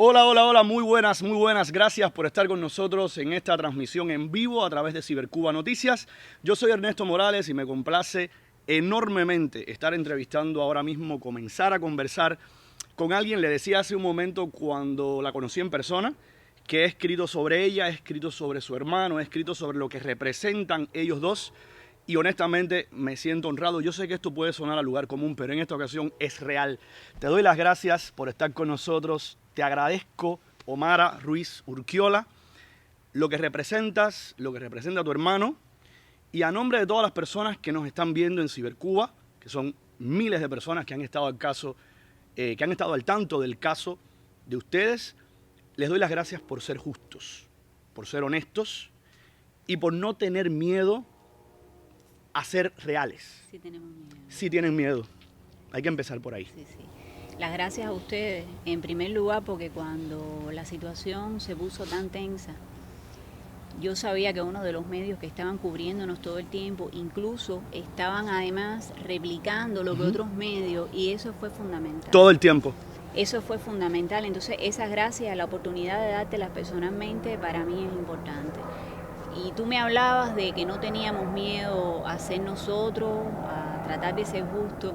Hola, hola, hola, muy buenas, muy buenas. Gracias por estar con nosotros en esta transmisión en vivo a través de Cibercuba Noticias. Yo soy Ernesto Morales y me complace enormemente estar entrevistando ahora mismo, comenzar a conversar con alguien. Le decía hace un momento cuando la conocí en persona que he escrito sobre ella, he escrito sobre su hermano, he escrito sobre lo que representan ellos dos. Y honestamente me siento honrado. Yo sé que esto puede sonar a lugar común, pero en esta ocasión es real. Te doy las gracias por estar con nosotros. Te agradezco, Omara Ruiz Urquiola, lo que representas, lo que representa tu hermano. Y a nombre de todas las personas que nos están viendo en Cibercuba, que son miles de personas que han estado al tanto del caso de ustedes, les doy las gracias por ser justos, por ser honestos y por no tener miedo a ser reales. Sí tenemos miedo. Sí tienen miedo. Hay que empezar por ahí. Sí. Las gracias a ustedes, en primer lugar, porque cuando la situación se puso tan tensa, yo sabía que uno de los medios que estaban cubriéndonos todo el tiempo, incluso estaban además replicando lo que otros medios, y eso fue fundamental. Todo el tiempo. Eso fue fundamental. Entonces, esas gracias, la oportunidad de dártelas personalmente, para mí es importante. Y tú me hablabas de que no teníamos miedo a ser nosotros, a tratar de ser justos.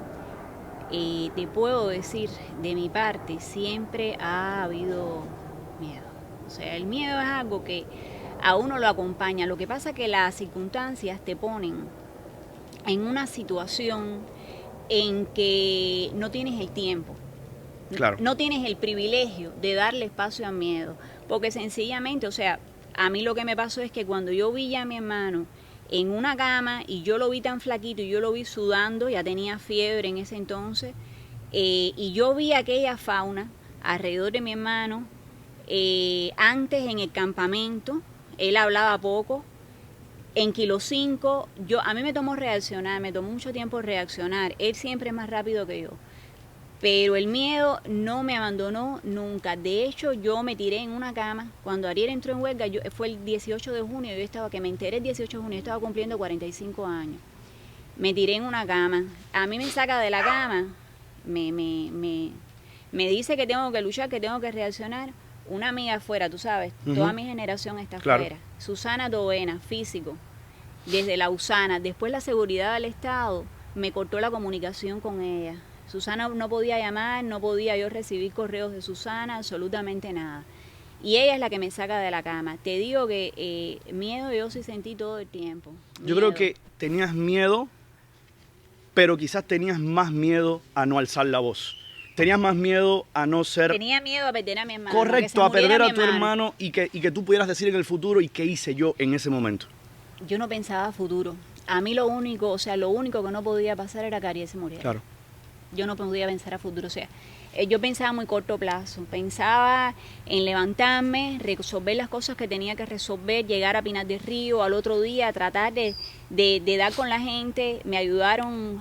Te puedo decir, de mi parte, siempre ha habido miedo. O sea, el miedo es algo que a uno lo acompaña. Lo que pasa es que las circunstancias te ponen en una situación en que no tienes el tiempo. Claro. No tienes el privilegio de darle espacio al miedo. Porque sencillamente, o sea, a mí lo que me pasó es que cuando yo vi ya a mi hermano en una cama y yo lo vi tan flaquito y yo lo vi sudando, ya tenía fiebre en ese entonces, y yo vi aquella fauna alrededor de mi hermano, antes en el campamento, él hablaba poco, en Kilo 5, a mí me tomó reaccionar, me tomó mucho tiempo reaccionar, él siempre es más rápido que yo. Pero el miedo no me abandonó nunca. De hecho, yo me tiré en una cama. Cuando Ariel entró en huelga, fue el 18 de junio, que me enteré el 18 de junio, yo estaba cumpliendo 45 años. Me tiré en una cama. A mí me saca de la cama, me dice que tengo que luchar, que tengo que reaccionar. Una amiga afuera, tú sabes, toda mi generación está afuera. Susana Tovena, físico, desde la USANA. Después la seguridad del Estado me cortó la comunicación con ella. Susana no podía llamar, no podía yo recibir correos de Susana, absolutamente nada. Y ella es la que me saca de la cama. Te digo que miedo yo sí sentí todo el tiempo. Yo creo que tenías miedo, pero quizás tenías más miedo a no alzar la voz. Tenías más miedo a no ser... Tenía miedo a perder a mi hermano. Correcto, a perder a tu hermano y que tú pudieras decir en el futuro, ¿y qué hice yo en ese momento? Yo no pensaba a futuro. A mí lo único que no podía pasar era que Ariel se muriera. Claro. Yo no podía pensar a futuro, o sea, yo pensaba a muy corto plazo, pensaba en levantarme, resolver las cosas que tenía que resolver, llegar a Pinar del Río al otro día, tratar de dar con la gente. Me ayudaron,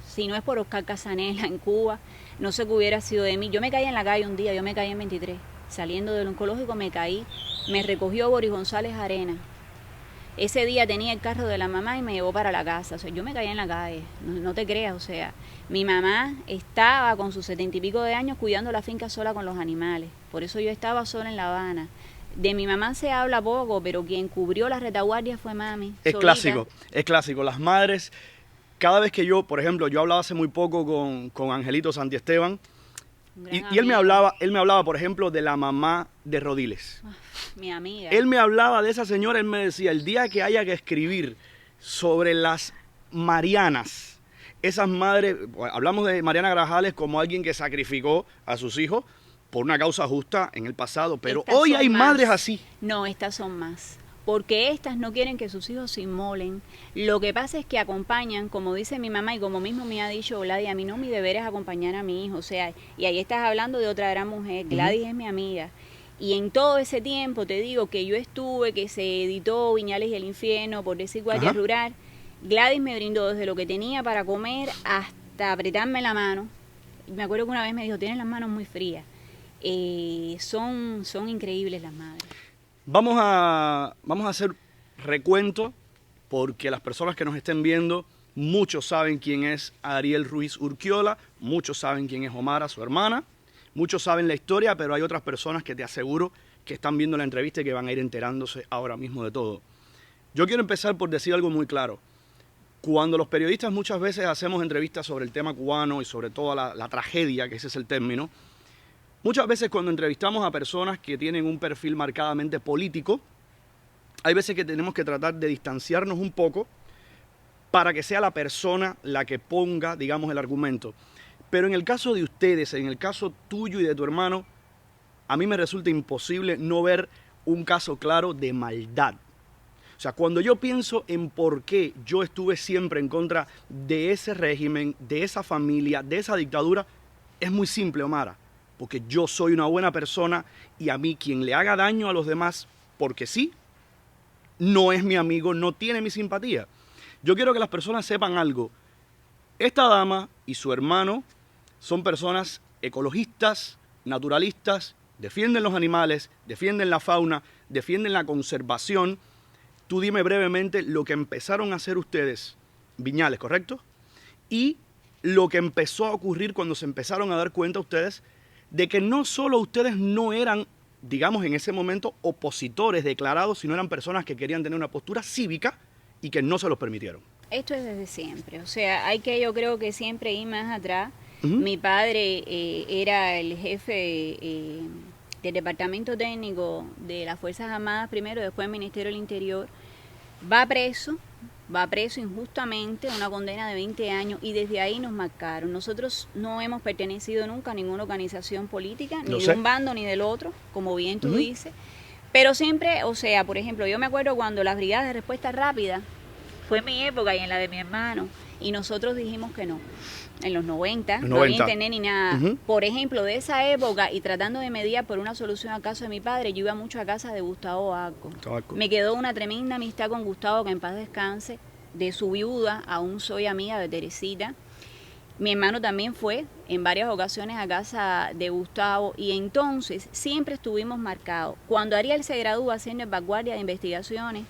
si no es por Oscar Casanela en Cuba, no sé qué hubiera sido de mí. Yo me caí en la calle un día, yo me caí en 23, saliendo del oncológico me caí, me recogió Boris González Arena. Ese día tenía el carro de la mamá y me llevó para la casa. O sea, yo me caí en la calle, no te creas. O sea, mi mamá estaba con sus 70 y pico de años cuidando la finca sola con los animales. Por eso yo estaba sola en La Habana. De mi mamá se habla poco, pero quien cubrió la retaguardia fue mami. Es clásico, es clásico. Las madres, cada vez que yo, por ejemplo, yo hablaba hace muy poco con Angelito Santiesteban, y él me hablaba, por ejemplo, de la mamá de Rodiles. Mi amiga. Él me hablaba de esa señora, él me decía, el día que haya que escribir sobre las Marianas, esas madres, hablamos de Mariana Grajales como alguien que sacrificó a sus hijos por una causa justa en el pasado, pero estas hoy hay más madres así. No, estas son más. Porque estas no quieren que sus hijos se inmolen. Lo que pasa es que acompañan, como dice mi mamá y como mismo me ha dicho Gladys, a mí no, mi deber es acompañar a mi hijo. O sea, y ahí estás hablando de otra gran mujer. Gladys es mi amiga. Y en todo ese tiempo, te digo, que yo estuve, que se editó Viñales y el Infierno, por decir Guardia Rural, Gladys me brindó desde lo que tenía para comer hasta apretarme la mano. Me acuerdo que una vez me dijo, tienes las manos muy frías. Son increíbles las madres. Vamos a hacer recuento, porque las personas que nos estén viendo, muchos saben quién es Ariel Ruiz Urquiola, muchos saben quién es Omara, su hermana, Muchos saben la historia, pero hay otras personas que te aseguro que están viendo la entrevista y que van a ir enterándose ahora mismo de todo. Yo quiero empezar por decir algo muy claro. Cuando los periodistas muchas veces hacemos entrevistas sobre el tema cubano y sobre toda la tragedia, que ese es el término, muchas veces cuando entrevistamos a personas que tienen un perfil marcadamente político, hay veces que tenemos que tratar de distanciarnos un poco para que sea la persona la que ponga, digamos, el argumento. Pero en el caso de ustedes, en el caso tuyo y de tu hermano, a mí me resulta imposible no ver un caso claro de maldad. O sea, cuando yo pienso en por qué yo estuve siempre en contra de ese régimen, de esa familia, de esa dictadura, es muy simple, Omara. Porque yo soy una buena persona y a mí quien le haga daño a los demás, porque sí, no es mi amigo, no tiene mi simpatía. Yo quiero que las personas sepan algo. Esta dama y su hermano son personas ecologistas, naturalistas, defienden los animales, defienden la fauna, defienden la conservación. Tú dime brevemente lo que empezaron a hacer ustedes, Viñales, ¿correcto? Y lo que empezó a ocurrir cuando se empezaron a dar cuenta ustedes de que no solo ustedes no eran, digamos en ese momento, opositores declarados, sino eran personas que querían tener una postura cívica y que no se los permitieron. Esto es desde siempre, o sea, hay que yo creo que siempre ir más atrás. Mi padre era el jefe del departamento técnico de las Fuerzas Armadas primero, después del Ministerio del Interior. Va preso injustamente, una condena de 20 años, y desde ahí nos marcaron. Nosotros no hemos pertenecido nunca a ninguna organización política, ni de un bando ni del otro, como bien tú dices, pero siempre, o sea, por ejemplo, yo me acuerdo cuando las brigadas de respuesta rápida, fue en mi época y en la de mi hermano, y nosotros dijimos que no. En los 90, no había internet ni nada. Por ejemplo, de esa época, y tratando de mediar por una solución al caso de mi padre, yo iba mucho a casa de Gustavo Arco. Me quedó una tremenda amistad con Gustavo, que en paz descanse. De su viuda, aún soy amiga de Teresita. Mi hermano también fue en varias ocasiones a casa de Gustavo, y entonces siempre estuvimos marcados. Cuando Ariel se gradúa haciendo el vanguardia de investigaciones,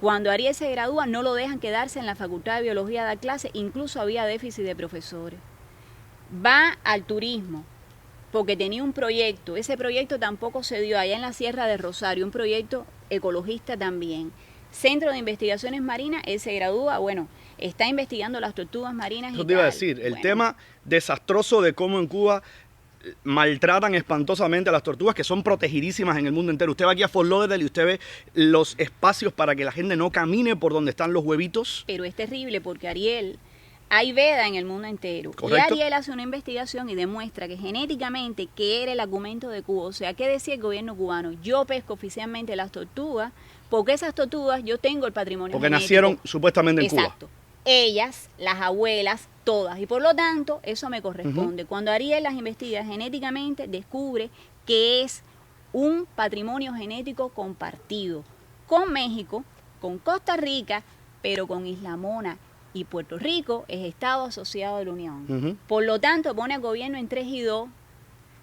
cuando Ariel se gradúa, no lo dejan quedarse en la Facultad de Biología a dar clases, incluso había déficit de profesores. Va al turismo, porque tenía un proyecto, ese proyecto tampoco se dio allá en la Sierra de Rosario, un proyecto ecologista también. Centro de Investigaciones Marinas, él se gradúa, bueno, está investigando las tortugas marinas. Eso te iba a decir, el tema desastroso de cómo en Cuba maltratan espantosamente a las tortugas, que son protegidísimas en el mundo entero. Usted va aquí a Fort Lauderdale y usted ve los espacios para que la gente no camine por donde están los huevitos. Pero es terrible porque Ariel, hay veda en el mundo entero. ¿Correcto? Y Ariel hace una investigación y demuestra que genéticamente, que era el argumento de Cuba, o sea, ¿qué decía el gobierno cubano? Yo pesco oficialmente las tortugas, porque esas tortugas yo tengo el patrimonio porque genético. Nacieron supuestamente en Exacto. Cuba. Ellas, las abuelas, todas, y por lo tanto eso me corresponde. Cuando Ariel las investiga genéticamente, descubre que es un patrimonio genético compartido con México, con Costa Rica, pero con Isla Mona, y Puerto Rico es Estado asociado de la Unión. Por lo tanto, pone al gobierno en 3 y 2,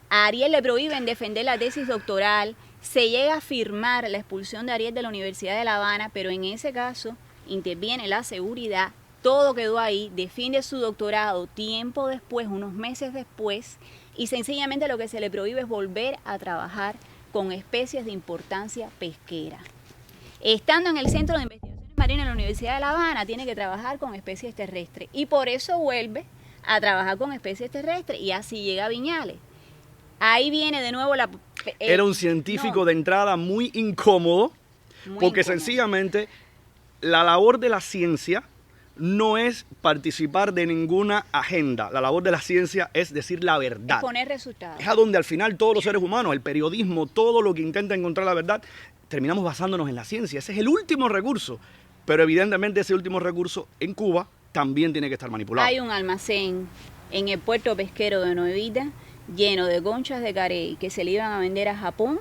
a Ariel le prohíben defender la tesis doctoral, se llega a firmar la expulsión de Ariel de la Universidad de La Habana, pero en ese caso interviene la seguridad. Todo quedó ahí, defiende su doctorado tiempo después, unos meses después, y sencillamente lo que se le prohíbe es volver a trabajar con especies de importancia pesquera. Estando en el Centro de Investigaciones Marinas de la Universidad de La Habana, tiene que trabajar con especies terrestres, y por eso vuelve a trabajar con especies terrestres, y así llega a Viñales. Ahí viene de nuevo la... Era un científico de entrada muy incómodo, porque incómodo. Sencillamente la labor de la ciencia no es participar de ninguna agenda. La labor de la ciencia es decir la verdad. Es poner resultados. Es a donde al final todos los seres humanos, el periodismo, todo lo que intenta encontrar la verdad, terminamos basándonos en la ciencia. Ese es el último recurso. Pero evidentemente ese último recurso en Cuba también tiene que estar manipulado. Hay un almacén en el puerto pesquero de Nuevita lleno de conchas de carey que se le iban a vender a Japón,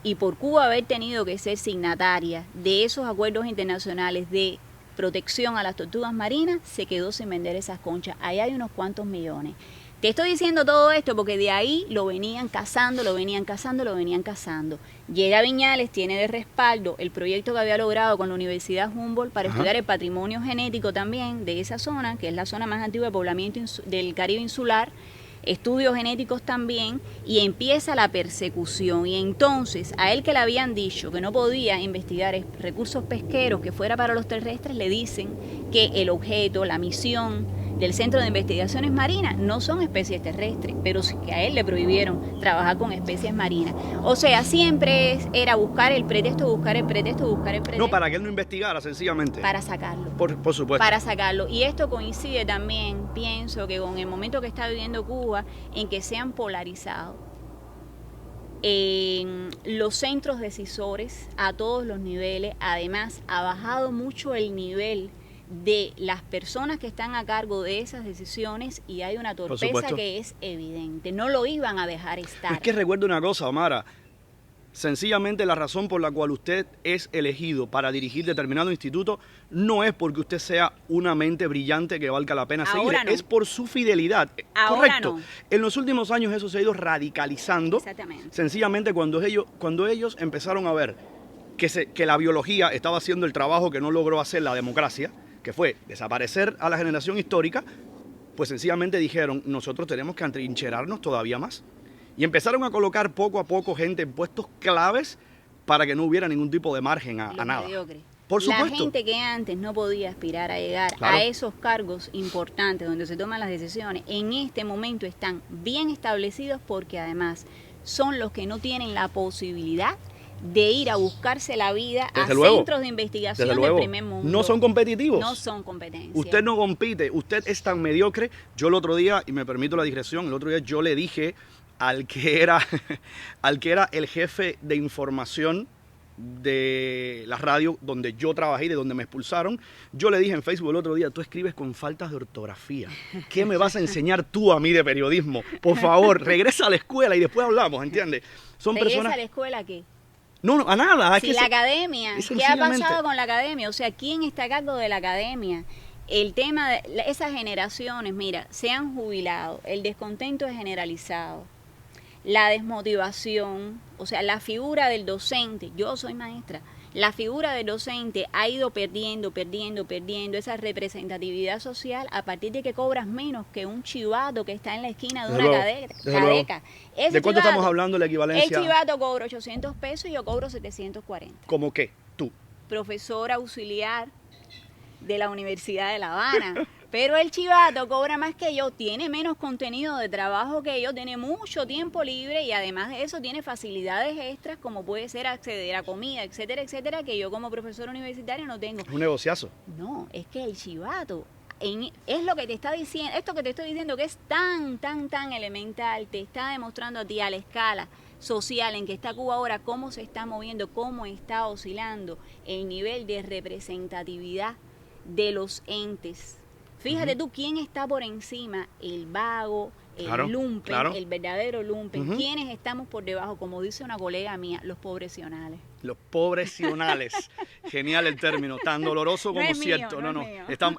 y por Cuba haber tenido que ser signataria de esos acuerdos internacionales de protección a las tortugas marinas, se quedó sin vender esas conchas. Ahí hay unos cuantos millones. Te estoy diciendo todo esto porque de ahí lo venían cazando, lo venían cazando, lo venían cazando. Llega Viñales, tiene de respaldo el proyecto que había logrado con la Universidad Humboldt para estudiar el patrimonio genético también de esa zona, que es la zona más antigua de poblamiento del Caribe insular. estudios genéticos también, y empieza la persecución. Y entonces a él, que le habían dicho que no podía investigar recursos pesqueros, que fuera para los terrestres, le dicen que el objeto, la misión del Centro de Investigaciones Marinas no son especies terrestres, pero sí que a él le prohibieron trabajar con especies marinas. O sea, siempre era buscar el pretexto, buscar el pretexto, buscar el pretexto. No, para que él no investigara, sencillamente. Para sacarlo. Por supuesto. Para sacarlo. Y esto coincide también, pienso, que con el momento que está viviendo Cuba, en que se han polarizado en los centros decisores a todos los niveles. Además, ha bajado mucho el nivel de las personas que están a cargo de esas decisiones, y hay una torpeza que es evidente. No lo iban a dejar estar. Es que recuerdo una cosa, Omara. Sencillamente la razón por la cual usted es elegido para dirigir determinado instituto no es porque usted sea una mente brillante que valga la pena seguir, no. Es por su fidelidad. Ahora correcto. No. En los últimos años eso se ha ido radicalizando. Exactamente. Sencillamente cuando ellos empezaron a ver que la biología estaba haciendo el trabajo que no logró hacer la democracia, que fue desaparecer a la generación histórica, pues sencillamente dijeron, nosotros tenemos que atrincherarnos todavía más. Y empezaron a colocar poco a poco gente en puestos claves para que no hubiera ningún tipo de margen a nada. Mediocres. Por supuesto. La gente que antes no podía aspirar a llegar a esos cargos importantes donde se toman las decisiones, en este momento están bien establecidos, porque además son los que no tienen la posibilidad de ir a buscarse la vida a centros de investigación del primer mundo. No son competitivos. No son competencias. Usted no compite, usted es tan mediocre. Yo el otro día, y me permito la digresión, el otro día yo le dije al que era el jefe de información de la radio donde yo trabajé y de donde me expulsaron, yo le dije en Facebook el otro día, tú escribes con faltas de ortografía. ¿Qué me vas a enseñar tú a mí de periodismo? Por favor, regresa a la escuela y después hablamos, ¿entiendes? ¿Regresa a la escuela qué? No, a nada. Si la academia, ¿qué ha pasado con la academia? O sea, ¿quién está a cargo de la academia? El tema de esas generaciones, mira, se han jubilado, el descontento es generalizado, la desmotivación, o sea, la figura del docente, yo soy maestra, la figura del docente ha ido perdiendo esa representatividad social a partir de que cobras menos que un chivato que está en la esquina de una cadeca. ¿De cuánto estamos hablando la equivalencia? El chivato cobra 800 pesos y yo cobro 740. ¿Cómo qué? Tú. Profesora auxiliar de la Universidad de La Habana. Pero el chivato cobra más que yo, tiene menos contenido de trabajo que yo, tiene mucho tiempo libre y además de eso tiene facilidades extras como puede ser acceder a comida, etcétera, etcétera, que yo como profesora universitaria no tengo. Es un negociazo. No, es que el chivato es lo que te está diciendo, esto que te estoy diciendo que es tan elemental, te está demostrando a ti a la escala social en que está Cuba ahora, cómo se está moviendo, cómo está oscilando el nivel de representatividad de los entes. Fíjate tú quién está por encima, el vago, el lumpen, el verdadero lumpen. ¿Quiénes estamos por debajo? Como dice una colega mía, los pobrecionales. Los pobrecionales. Genial el término, tan doloroso como cierto. No,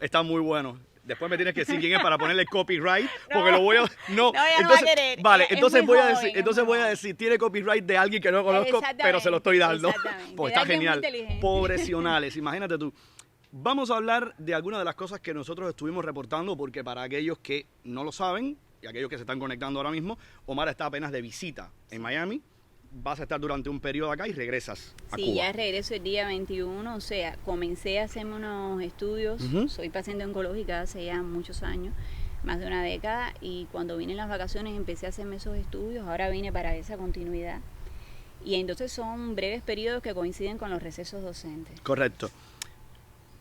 está muy bueno. Después me tienes que decir quién es para ponerle copyright, porque lo voy a... No, entonces, va a querer. Vale, entonces voy a decir, tiene copyright de alguien que no conozco, pero se lo estoy dando. Pues está genial. Pobrecionales, imagínate tú. Vamos a hablar de algunas de las cosas que nosotros estuvimos reportando, porque para aquellos que no lo saben y aquellos que se están conectando ahora mismo, Omara está apenas de visita en Miami. Vas a estar durante un periodo acá y regresas a Cuba. Sí, ya regreso el día 21, o sea, comencé a hacerme unos estudios. Soy paciente oncológica hace ya muchos años, más de una década, y cuando vine en las vacaciones empecé a hacerme esos estudios. Ahora vine para esa continuidad. Y entonces son breves periodos que coinciden con los recesos docentes. Correcto.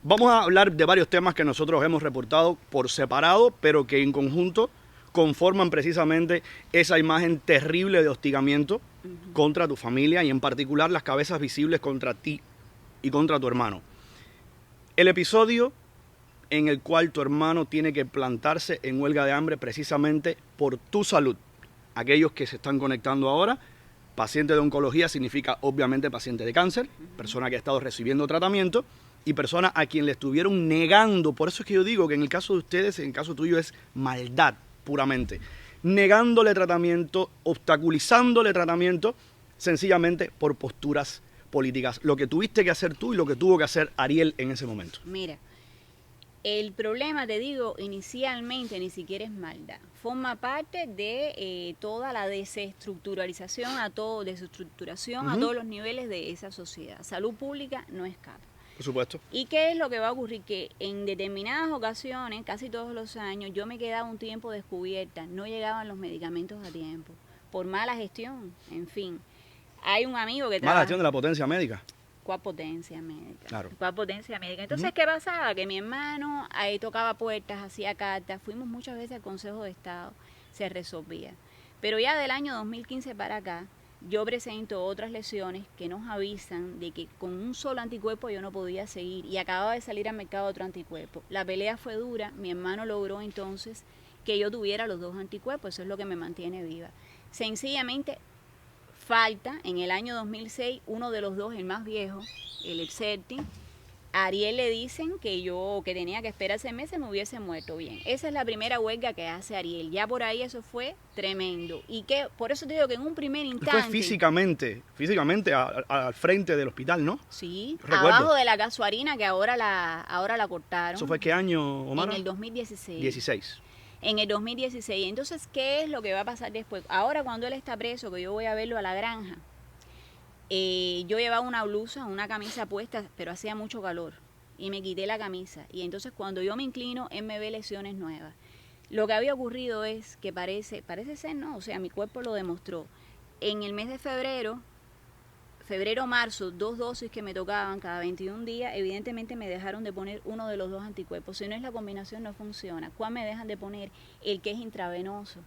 Vamos a hablar de varios temas que nosotros hemos reportado por separado, pero que en conjunto conforman precisamente esa imagen terrible de hostigamiento contra tu familia y en particular las cabezas visibles contra ti y contra tu hermano. El episodio en el cual tu hermano tiene que plantarse en huelga de hambre precisamente por tu salud. Aquellos que se están conectando ahora, paciente de oncología significa obviamente paciente de cáncer, persona que ha estado recibiendo tratamiento, y personas a quien le estuvieron negando. Por eso es que yo digo que en el caso de ustedes, en el caso tuyo es maldad puramente. Negándole tratamiento, obstaculizándole tratamiento, sencillamente por posturas políticas. Lo que tuviste que hacer tú y lo que tuvo que hacer Ariel en ese momento. Mira, El problema, te digo, inicialmente ni siquiera es maldad. Forma parte de toda la desestructuralización, desestructuración a todos los niveles de esa sociedad. Salud pública no escapa. Por supuesto. ¿Y qué es lo que va a ocurrir? Que en determinadas ocasiones, casi todos los años, yo me quedaba un tiempo descubierta, no llegaban los medicamentos a tiempo, por mala gestión, en fin. Hay un amigo que Mala trabaja... gestión de la potencia médica. ¿Cuál potencia médica? Claro. ¿Cuál potencia médica? Entonces, ¿qué pasaba? Que mi hermano ahí tocaba puertas, hacía cartas, fuimos muchas veces al Consejo de Estado, se resolvía. Pero ya del año 2015 para acá, yo presento otras lesiones que nos avisan de que con un solo anticuerpo yo no podía seguir y acababa de salir al mercado otro anticuerpo. La pelea fue dura, mi hermano logró entonces que yo tuviera los 2 anticuerpos, eso es lo que me mantiene viva. Sencillamente falta en el año 2006 uno de los 2, el más viejo, el Exerti. A Ariel le dicen que tenía que esperar 6 meses, me hubiese muerto. Bien, esa es la primera huelga que hace Ariel. Ya por ahí eso fue tremendo. Y que por eso te digo que en un primer instante... Fue físicamente al frente del hospital, ¿no? Sí, Recuerdo. abajo de la Casuarina, que ahora la cortaron. ¿Eso fue qué año, Omar? En el 2016. 16. En el 2016. Entonces, ¿qué es lo que va a pasar después? Ahora cuando él está preso, que yo voy a verlo a la granja, yo llevaba una blusa, una camisa puesta, pero hacía mucho calor y me quité la camisa. Y entonces cuando yo me inclino, él me ve lesiones nuevas. Lo que había ocurrido es que parece ser, no, o sea, mi cuerpo lo demostró. En el mes de febrero-marzo, 2 dosis que me tocaban cada 21 días, evidentemente me dejaron de poner uno de los 2 anticuerpos. Si no es la combinación, no funciona. ¿Cuál me dejan de poner? El que es intravenoso.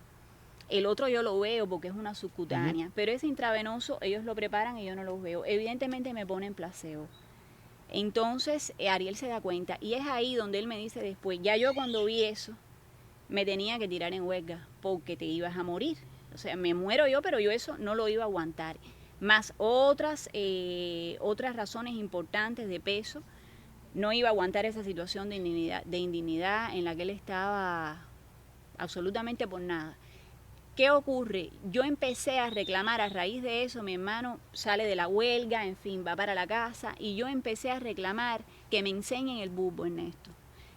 El otro yo lo veo porque es una subcutánea, pero ese intravenoso ellos lo preparan y yo no lo veo. Evidentemente me ponen placebo. Entonces Ariel se da cuenta y es ahí donde él me dice después, ya yo cuando vi eso, me tenía que tirar en huelga porque te ibas a morir. O sea, me muero yo, pero yo eso no lo iba a aguantar. Más otras razones importantes de peso, no iba a aguantar esa situación de indignidad en la que él estaba absolutamente por nada. ¿Qué ocurre? Yo empecé a reclamar a raíz de eso, mi hermano sale de la huelga, en fin, va para la casa, y yo empecé a reclamar que me enseñen el bulbo, Ernesto.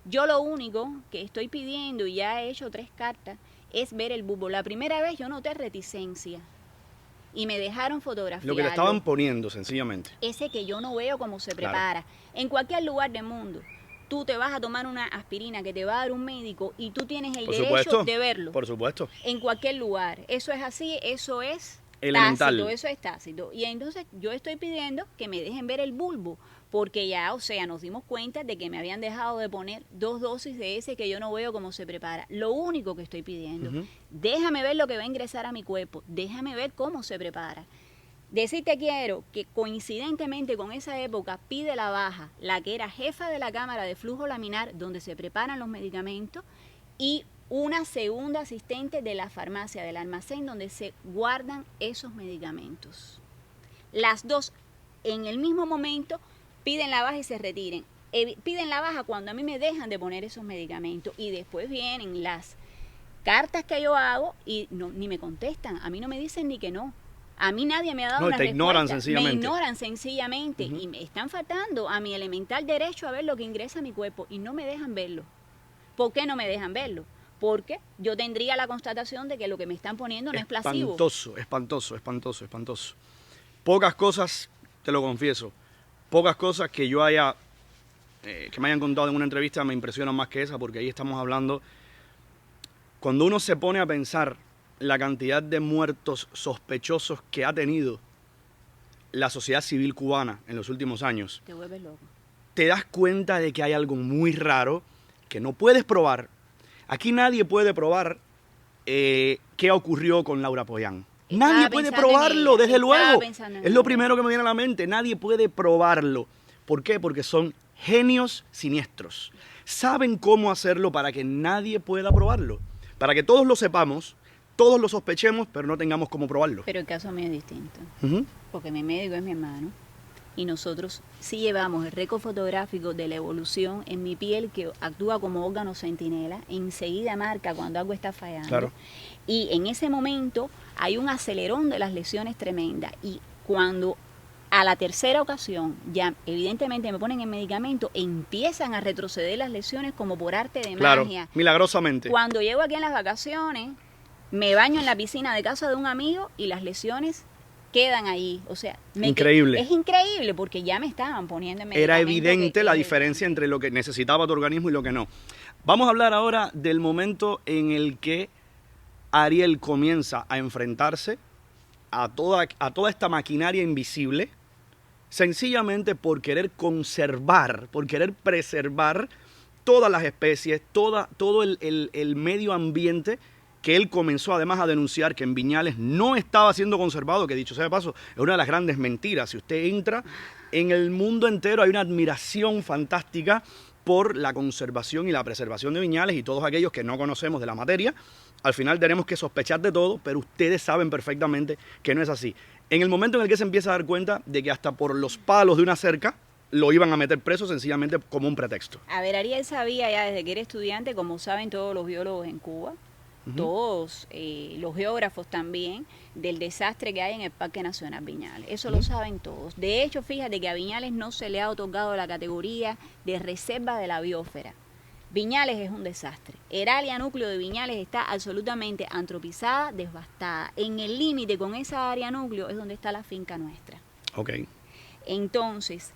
Yo lo único que estoy pidiendo, y ya he hecho 3 cartas, es ver el bulbo. La primera vez yo noté reticencia y me dejaron fotografiarlo. Lo que le estaban poniendo, sencillamente. Ese que yo no veo cómo se prepara. Claro. En cualquier lugar del mundo, tú te vas a tomar una aspirina que te va a dar un médico y tú tienes el derecho de verlo. Por supuesto. En cualquier lugar. Eso es así, eso es elemental. Tácito, eso es tácito. Y entonces yo estoy pidiendo que me dejen ver el bulbo, porque ya, o sea, nos dimos cuenta de que me habían dejado de poner 2 dosis de ese que yo no veo cómo se prepara. Lo único que estoy pidiendo, déjame ver lo que va a ingresar a mi cuerpo, déjame ver cómo se prepara. Decirte quiero que coincidentemente con esa época pide la baja la que era jefa de la cámara de flujo laminar donde se preparan los medicamentos y una segunda asistente de la farmacia, del almacén donde se guardan esos medicamentos. Las 2 en el mismo momento piden la baja y se retiren. Piden la baja cuando a mí me dejan de poner esos medicamentos y después vienen las cartas que yo hago y ni me contestan, a mí no me dicen ni que no. A mí nadie me ha dado una respuesta. Ignoran sencillamente. Me ignoran sencillamente y me están faltando a mi elemental derecho a ver lo que ingresa a mi cuerpo y no me dejan verlo. ¿Por qué no me dejan verlo? Porque yo tendría la constatación de que lo que me están poniendo no es placebo. Espantoso. Pocas cosas, te lo confieso, pocas cosas que yo haya, que me hayan contado en una entrevista me impresionan más que esa, porque ahí estamos hablando, cuando uno se pone a pensar la cantidad de muertos sospechosos que ha tenido la sociedad civil cubana en los últimos años, te vuelves loco. Te das cuenta de que hay algo muy raro que no puedes probar. Aquí nadie puede probar qué ocurrió con Laura Pollán. Nadie puede probarlo, desde luego. Es lo primero que me viene a la mente. Nadie puede probarlo. ¿Por qué? Porque son genios siniestros. Saben cómo hacerlo para que nadie pueda probarlo. Para que todos lo sepamos, todos lo sospechemos, pero no tengamos cómo probarlo. Pero el caso mío es distinto. Porque mi médico es mi hermano. Y nosotros sí llevamos el récord fotográfico de la evolución en mi piel, que actúa como órgano centinela, enseguida marca cuando algo está fallando. Claro. Y en ese momento hay un acelerón de las lesiones tremenda. Y cuando A la tercera ocasión, ya evidentemente me ponen el medicamento, empiezan a retroceder las lesiones como por arte de magia. Milagrosamente. Cuando llego aquí en las vacaciones, me baño en la piscina de casa de un amigo y las lesiones quedan ahí. O sea, increíble. Es increíble porque ya me estaban poniendo el medicamento. Era evidente la diferencia entre lo que necesitaba tu organismo y lo que no. Vamos a hablar ahora del momento en el que Ariel comienza a enfrentarse a toda esta maquinaria invisible, sencillamente por querer conservar, por querer preservar todas las especies, todo el medio ambiente que él comenzó además a denunciar que en Viñales no estaba siendo conservado, que dicho sea de paso, es una de las grandes mentiras. Si usted entra, en el mundo entero hay una admiración fantástica por la conservación y la preservación de Viñales, y todos aquellos que no conocemos de la materia, al final tenemos que sospechar de todo, pero ustedes saben perfectamente que no es así. En el momento en el que se empieza a dar cuenta de que hasta por los palos de una cerca lo iban a meter preso sencillamente como un pretexto. A ver, Ariel sabía ya desde que era estudiante, como saben todos los biólogos en Cuba, todos los geógrafos también, del desastre que hay en el Parque Nacional Viñales. Eso lo saben todos. De hecho, fíjate que a Viñales no se le ha otorgado la categoría de reserva de la biosfera. Viñales es un desastre. El área núcleo de Viñales está absolutamente antropizada, devastada. En el límite con esa área núcleo es donde está la finca nuestra. Ok. Entonces,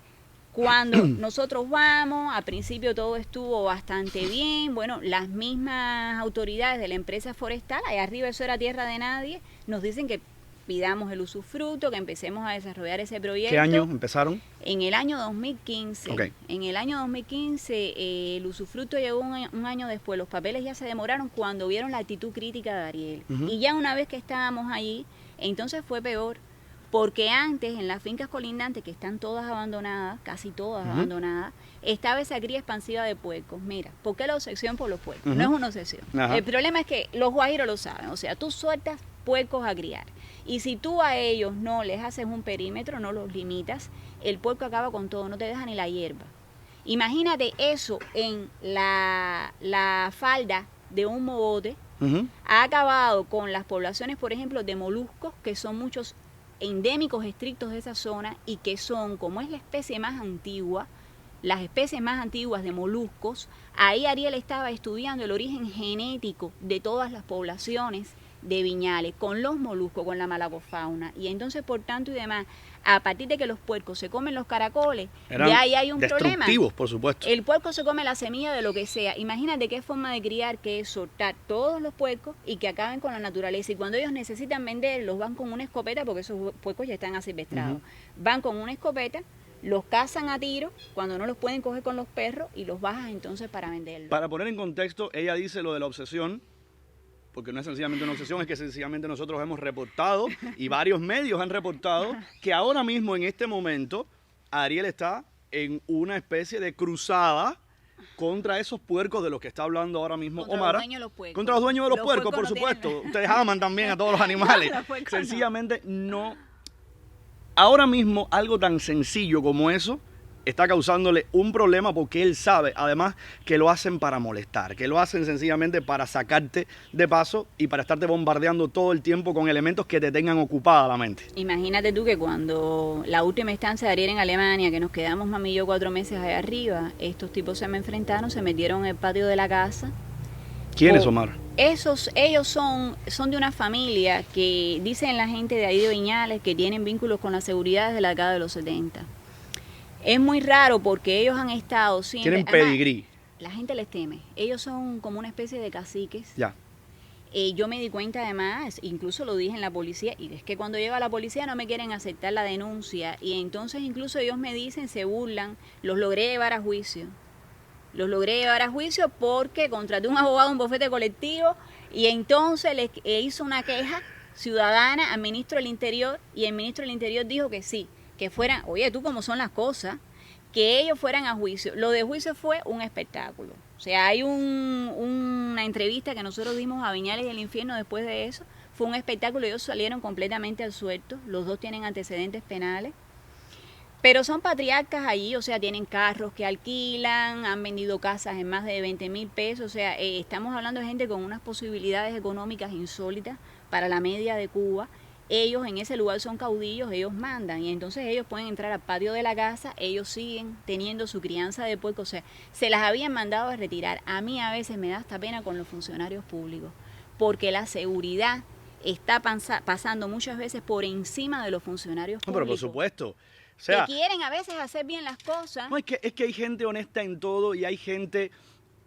cuando nosotros vamos, al principio todo estuvo bastante bien. Bueno, las mismas autoridades de la empresa forestal, allá arriba eso era tierra de nadie, nos dicen que pidamos el usufructo, que empecemos a desarrollar ese proyecto. ¿Qué año empezaron? En el año 2015. Okay. En el año 2015 el usufructo llegó un año después. Los papeles ya se demoraron cuando vieron la actitud crítica de Ariel. Y ya una vez que estábamos allí, entonces fue peor. Porque antes en las fincas colindantes, que están todas abandonadas, casi todas abandonadas, estaba esa cría expansiva de puercos. Mira, ¿por qué la obsesión por los puercos? No es una obsesión. El problema es que los guajiros lo saben. O sea, tú sueltas puercos a criar. Y si tú a ellos no les haces un perímetro, no los limitas, el puerco acaba con todo, no te deja ni la hierba. Imagínate eso en la falda de un mogote. Ha acabado con las poblaciones, por ejemplo, de moluscos, que son muchos endémicos estrictos de esa zona y que son, como es la especie más antigua, las especies más antiguas de moluscos. Ahí Ariel estaba estudiando el origen genético de todas las poblaciones de Viñales, con los moluscos, con la malacofauna. Y entonces, por tanto y demás, a partir de que los puercos se comen los caracoles, ya ahí hay un problema. Destructivos, por supuesto. El puerco se come la semilla de lo que sea. Imagínate qué forma de criar que es soltar todos los puercos y que acaben con la naturaleza. Y cuando ellos necesitan venderlos, van con una escopeta, porque esos puercos ya están asilvestrados. Van con una escopeta, los cazan a tiro cuando no los pueden coger con los perros y los bajan entonces para venderlos. Para poner en contexto, ella dice lo de la obsesión, porque no es sencillamente una obsesión, es que sencillamente nosotros hemos reportado y varios medios han reportado que ahora mismo, en este momento, Ariel está en una especie de cruzada contra esos puercos de los que está hablando ahora mismo Omara. Contra los dueños de los puercos, por supuesto. Ustedes aman también a todos los animales. Sencillamente no. Ahora mismo algo tan sencillo como eso está causándole un problema, porque él sabe, además, que lo hacen para molestar, que lo hacen sencillamente para sacarte de paso y para estarte bombardeando todo el tiempo con elementos que te tengan ocupada la mente. Imagínate tú que cuando la última estancia de Ariel en Alemania, que nos quedamos mami y yo 4 meses allá arriba, estos tipos se me enfrentaron, se metieron en el patio de la casa. ¿Quiénes, Omar? Ellos son de una familia que dicen la gente de ahí de Viñales que tienen vínculos con la seguridad desde la década de los 70. Es muy raro porque ellos han estado siempre... Tienen pedigrí. La gente les teme. Ellos son como una especie de caciques. Ya. Yo me di cuenta además, incluso lo dije en la policía, y es que cuando llega la policía no me quieren aceptar la denuncia. Y entonces incluso ellos me dicen, se burlan, los logré llevar a juicio. Los logré llevar a juicio porque contraté un abogado, un bufete colectivo, y entonces le hizo una queja ciudadana al ministro del Interior, y el ministro del Interior dijo que sí, que fueran, oye, tú cómo son las cosas, que ellos fueran a juicio. Lo de juicio fue un espectáculo. O sea, hay una entrevista que nosotros dimos a Viñales y el Infierno después de eso. Fue un espectáculo, ellos salieron completamente al suelto. Los dos tienen antecedentes penales. Pero son patriarcas allí, o sea, tienen carros que alquilan, han vendido casas en más de 20,000 pesos. O sea, estamos hablando de gente con unas posibilidades económicas insólitas para la media de Cuba. ellos en ese lugar son caudillos, ellos mandan y entonces ellos pueden entrar al patio de la casa, ellos siguen teniendo su crianza de puerco, o sea, se las habían mandado a retirar. A mí a veces me da hasta pena con los funcionarios públicos, porque la seguridad está pasando muchas veces por encima de los funcionarios No, públicos. pero por supuesto. O sea, que quieren a veces hacer bien las cosas. no, es que hay gente honesta en todo y hay gente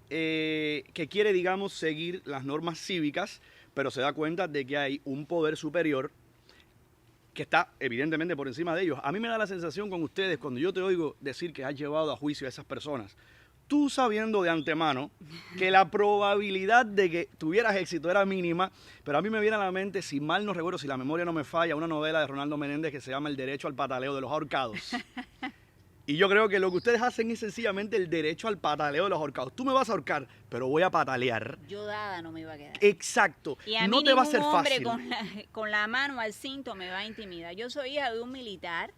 que quiere, digamos, seguir las normas cívicas, pero se da cuenta de que hay un poder superior que está evidentemente por encima de ellos. A mí me da la sensación con ustedes, cuando yo te oigo decir que has llevado a juicio a esas personas, tú sabiendo de antemano que la probabilidad de que tuvieras éxito era mínima, pero a mí me viene a la mente, si mal no recuerdo, si la memoria no me falla, una novela de Ronaldo Menéndez que se llama El derecho al pataleo de los ahorcados. Y yo creo que lo que ustedes hacen es sencillamente el derecho al pataleo de los ahorcados. Tú me vas a ahorcar, pero voy a patalear. Yo dada no me iba a quedar. Exacto. Y a mí no te va a ser hombre fácil. con la mano al cinto me va a intimidar. Yo soy hija de un militar.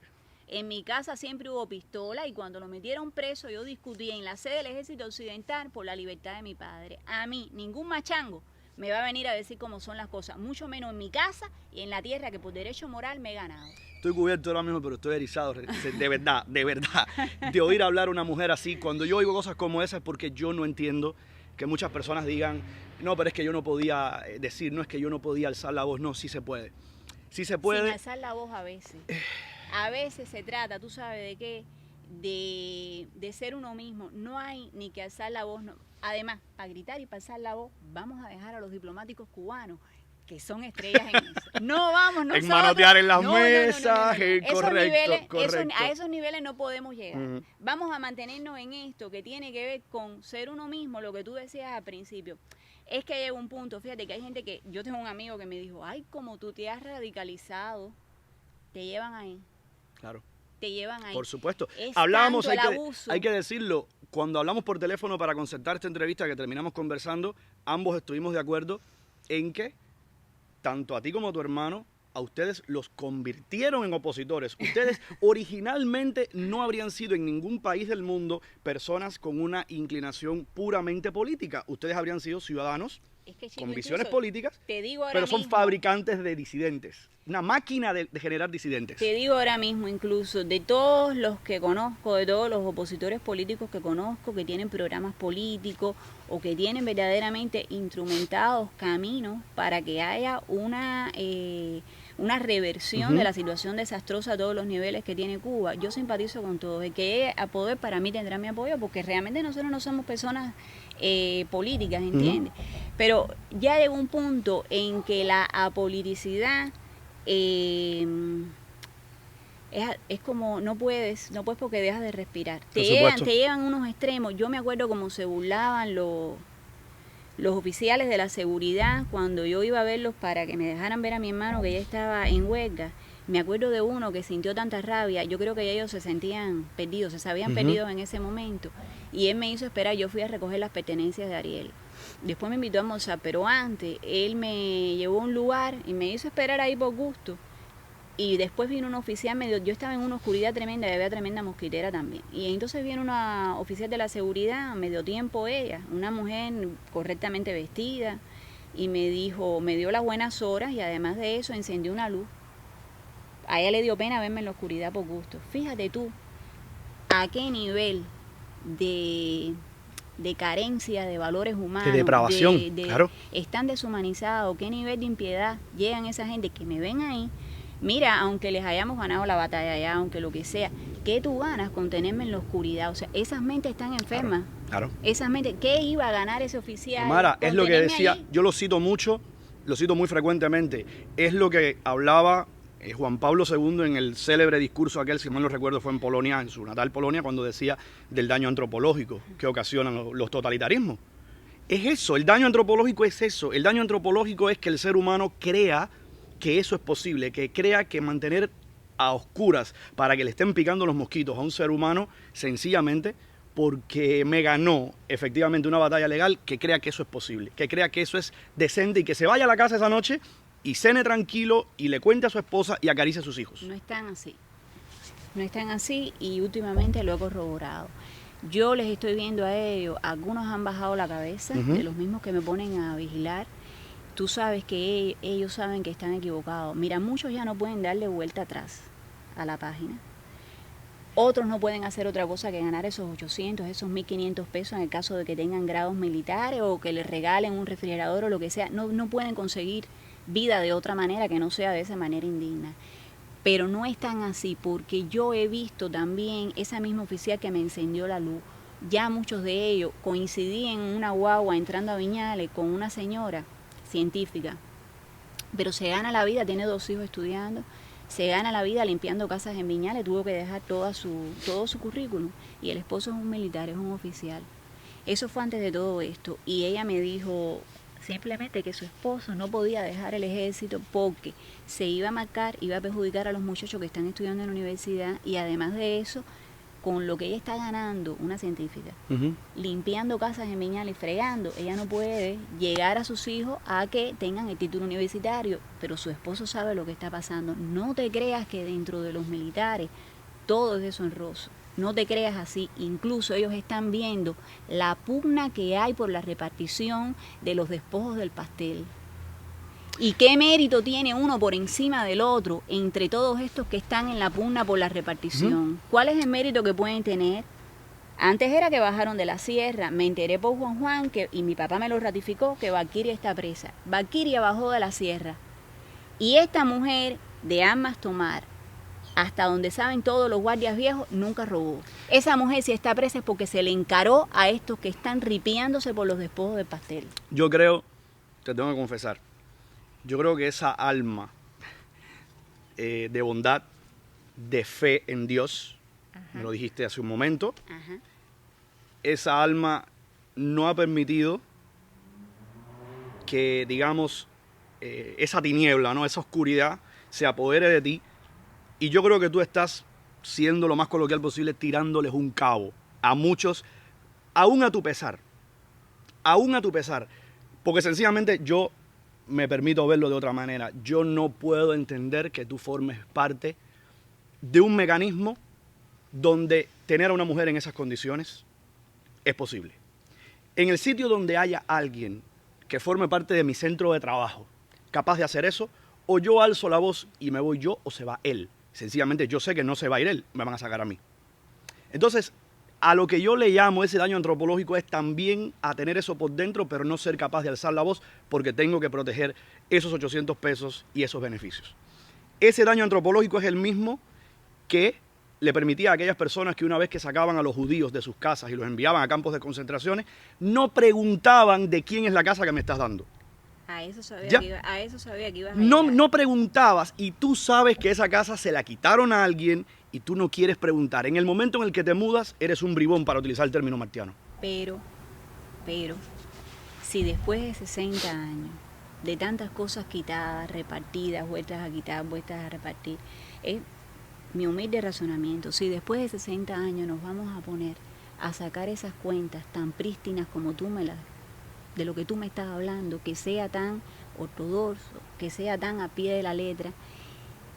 En mi casa siempre hubo pistola y cuando lo metieron preso yo discutí en la sede del Ejército Occidental por la libertad de mi padre. A mí, ningún machango me va a venir a decir cómo son las cosas, mucho menos en mi casa y en la tierra que por derecho moral me he ganado. Estoy cubierto ahora mismo, pero estoy erizado, de verdad, de oír hablar a una mujer así. Cuando yo oigo cosas como esas es porque yo no entiendo que muchas personas digan, no, pero es que yo no podía decir, no es que yo no podía alzar la voz. No, sí se puede. Sí se puede. Sin alzar la voz a veces. A veces se trata, tú sabes de qué, de ser uno mismo. No hay ni que alzar la voz. No. Además, para gritar y para alzar la voz, vamos a dejar a los diplomáticos cubanos, que son estrellas en eso. No vamos nosotros. En manotear en las mesas, correcto. correcto. A esos niveles no podemos llegar. Vamos a mantenernos en esto que tiene que ver con ser uno mismo, lo que tú decías al principio. Es que llega un punto, fíjate que hay gente que, yo tengo un amigo que me dijo, ay, como tú te has radicalizado, te llevan ahí. Claro. Te llevan ahí. Por supuesto. Es Hablábamos, tanto el abuso. hay que decirlo, cuando hablamos por teléfono para concertar esta entrevista que terminamos conversando, ambos estuvimos de acuerdo en que tanto a ti como a tu hermano, a ustedes los convirtieron en opositores. Ustedes originalmente no habrían sido en ningún país del mundo personas con una inclinación puramente política. Ustedes habrían sido ciudadanos es que, chico, con visiones políticas, te digo ahora pero son mismo, fabricantes de disidentes. Una máquina de generar disidentes. Te digo ahora mismo, incluso, de todos los que conozco, de todos los opositores políticos que conozco, que tienen programas políticos o que tienen verdaderamente instrumentados caminos para que haya una reversión de la situación desastrosa a todos los niveles que tiene Cuba. Yo simpatizo con todos. El que llegue a poder para mí tendrá mi apoyo porque realmente nosotros no somos personas políticas, ¿entiendes? Pero ya llegó un punto en que la apoliticidad es como no puedes porque dejas de respirar. Te llevan unos extremos. Yo me acuerdo cómo se burlaban los oficiales de la seguridad cuando yo iba a verlos para que me dejaran ver a mi hermano que ya estaba en huelga. Me acuerdo de uno que sintió tanta rabia, yo creo que ellos se sentían perdidos, se habían perdido en ese momento. Y él me hizo esperar, yo fui a recoger las pertenencias de Ariel. Después me invitó a almorzar, pero antes él me llevó a un lugar y me hizo esperar ahí por gusto. Y después vino un oficial, yo estaba en una oscuridad tremenda y había tremenda mosquitera también. Y entonces viene una oficial de la seguridad, me dio tiempo ella, una mujer correctamente vestida, y me dijo, me dio las buenas horas y además de eso encendió una luz. A ella le dio pena verme en la oscuridad por gusto. Fíjate tú, a qué nivel de carencia de valores humanos, de depravación, claro. Están deshumanizados, qué nivel de impiedad llegan esa gente que me ven ahí. Mira, aunque les hayamos ganado la batalla ya, aunque lo que sea, ¿qué tú ganas con tenerme en la oscuridad? O sea, esas mentes están enfermas. Claro. Esas mentes, ¿qué iba a ganar ese oficial? Mara, es lo que decía, allí? Yo lo cito mucho, lo cito muy frecuentemente, es lo que hablaba Juan Pablo II en el célebre discurso aquel, si mal no recuerdo, fue en Polonia, en su natal Polonia, cuando decía del daño antropológico que ocasionan los totalitarismos. Es eso, el daño antropológico es eso. El daño antropológico es que el ser humano crea que eso es posible, que crea que mantener a oscuras para que le estén picando los mosquitos a un ser humano, sencillamente porque me ganó efectivamente una batalla legal, que crea que eso es posible, que crea que eso es decente y que se vaya a la casa esa noche y cene tranquilo y le cuente a su esposa y acaricie a sus hijos. No están así. No están así y últimamente lo he corroborado. Yo les estoy viendo a ellos, algunos han bajado la cabeza, de los mismos que me ponen a vigilar, tú sabes que ellos saben que están equivocados. Mira, muchos ya no pueden darle vuelta atrás a la página. Otros no pueden hacer otra cosa que ganar esos 800, esos 1.500 pesos en el caso de que tengan grados militares o que les regalen un refrigerador o lo que sea. No pueden conseguir vida de otra manera que no sea de esa manera indigna. Pero no es tan así, porque yo he visto también esa misma oficial que me encendió la luz. Ya muchos de ellos coincidí en una guagua entrando a Viñales con una señora científica, pero se gana la vida, tiene 2 hijos estudiando, se gana la vida limpiando casas en Viñales, tuvo que dejar todo su currículum, y el esposo es un militar, es un oficial. Eso fue antes de todo esto, y ella me dijo simplemente que su esposo no podía dejar el ejército porque se iba a marcar, iba a perjudicar a los muchachos que están estudiando en la universidad, y además de eso, con lo que ella está ganando, una científica, limpiando casas en Viñales y fregando, ella no puede llegar a sus hijos a que tengan el título universitario, pero su esposo sabe lo que está pasando. No te creas que dentro de los militares todo es deshonroso, no te creas así. Incluso ellos están viendo la pugna que hay por la repartición de los despojos del pastel. ¿Y qué mérito tiene uno por encima del otro entre todos estos que están en la pugna por la repartición? ¿Cuál es el mérito que pueden tener? Antes era que bajaron de la sierra, me enteré por Juan, y mi papá me lo ratificó, que Valquiria está presa. Valquiria bajó de la sierra. Y esta mujer de armas tomar, hasta donde saben todos los guardias viejos, nunca robó. Esa mujer si está presa es porque se le encaró a estos que están ripiándose por los despojos del pastel. Yo creo, te tengo que confesar, yo creo que esa alma de bondad, de fe en Dios, me lo dijiste hace un momento, esa alma no ha permitido que, digamos, esa tiniebla, ¿no? Esa oscuridad se apodere de ti, y yo creo que tú estás siendo lo más coloquial posible, tirándoles un cabo a muchos, aún a tu pesar, porque sencillamente yo me permito verlo de otra manera. Yo no puedo entender que tú formes parte de un mecanismo donde tener a una mujer en esas condiciones es posible. En el sitio donde haya alguien que forme parte de mi centro de trabajo capaz de hacer eso, o yo alzo la voz y me voy yo, o se va él. Sencillamente yo sé que no se va a ir él, me van a sacar a mí. Entonces, a lo que yo le llamo ese daño antropológico es también a tener eso por dentro, pero no ser capaz de alzar la voz porque tengo que proteger esos 800 pesos y esos beneficios. Ese daño antropológico es el mismo que le permitía a aquellas personas que una vez que sacaban a los judíos de sus casas y los enviaban a campos de concentraciones, no preguntaban de quién es la casa que me estás dando. A eso sabía que ibas a llegar. No preguntabas, y tú sabes que esa casa se la quitaron a alguien y tú no quieres preguntar. En el momento en el que te mudas, eres un bribón, para utilizar el término martiano. Pero, si después de 60 años, de tantas cosas quitadas, repartidas, vueltas a quitar, vueltas a repartir, es mi humilde razonamiento, si después de 60 años nos vamos a poner a sacar esas cuentas tan prístinas como de lo que tú me estás hablando, que sea tan ortodoxo, que sea tan a pie de la letra,